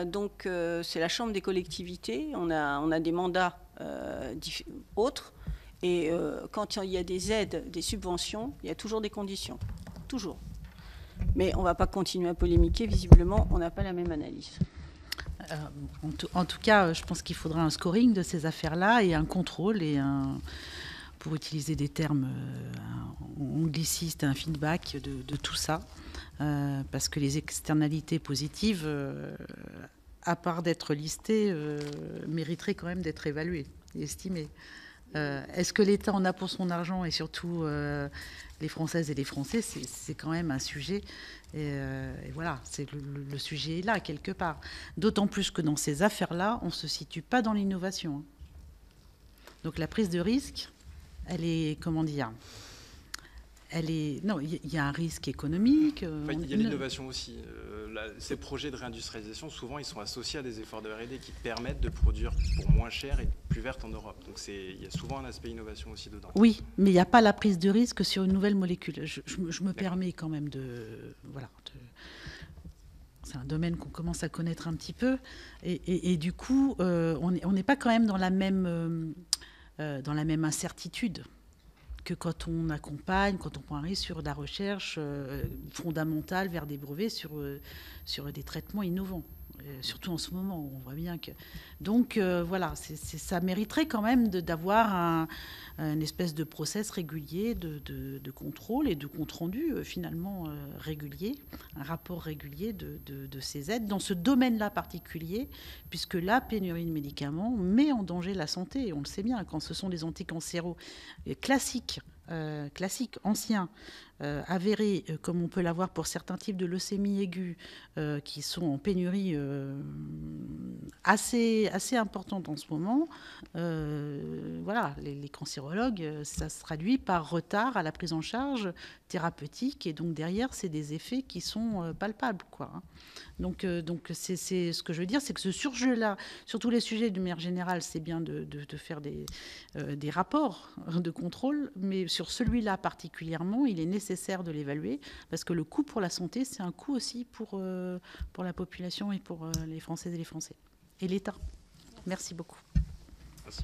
Speaker 3: donc c'est la Chambre des collectivités, on a des mandats autres, et quand il y a des aides, des subventions, il y a toujours des conditions, toujours. Mais on ne va pas continuer à polémiquer, visiblement, on n'a pas la même analyse.
Speaker 1: En tout cas, je pense qu'il faudra un scoring de ces affaires-là et un contrôle et pour utiliser des termes anglicistes, un feedback de tout ça. Parce que les externalités positives, à part d'être listées, mériteraient quand même d'être évaluées et estimées. Est-ce que l'État en a pour son argent, et surtout les Françaises et les Français, c'est quand même un sujet. Et voilà, le sujet est là, quelque part. D'autant plus que dans ces affaires-là, on ne se situe pas dans l'innovation. Donc la prise de risque, elle est, comment dire, non, il y a un risque économique.
Speaker 2: Il y a l'innovation aussi. Ces projets de réindustrialisation, souvent, ils sont associés à des efforts de R&D qui permettent de produire pour moins cher et plus verte en Europe. Donc il y a souvent un aspect innovation aussi dedans.
Speaker 1: Oui, mais il n'y a pas la prise de risque sur une nouvelle molécule. Je me permets quand même c'est un domaine qu'on commence à connaître un petit peu. Et du coup, on n'est pas quand même dans la même incertitude que quand on accompagne, quand on prend un risque sur de la recherche fondamentale vers des brevets sur des traitements innovants. Surtout en ce moment, on voit bien que... Donc voilà, ça mériterait quand même d'avoir une espèce de process régulier de contrôle et de compte-rendu finalement régulier, un rapport régulier de ces aides dans ce domaine-là particulier, puisque la pénurie de médicaments met en danger la santé. Et on le sait bien, quand ce sont des anticancéraux classiques, anciens, avérés, comme on peut l'avoir pour certains types de leucémie aiguë, qui sont en pénurie assez importante en ce moment. Voilà, les cancérologues, ça se traduit par retard à la prise en charge thérapeutique, et donc derrière, c'est des effets qui sont palpables, quoi. Donc c'est ce que je veux dire, c'est que ce surjeu-là, sur tous les sujets de manière générale, c'est bien de faire des rapports de contrôle, mais sur celui-là particulièrement, il est nécessaire de l'évaluer, parce que le coût pour la santé, c'est un coût aussi pour la population et pour les Françaises et les Français. Et l'État. Merci beaucoup.
Speaker 2: Merci.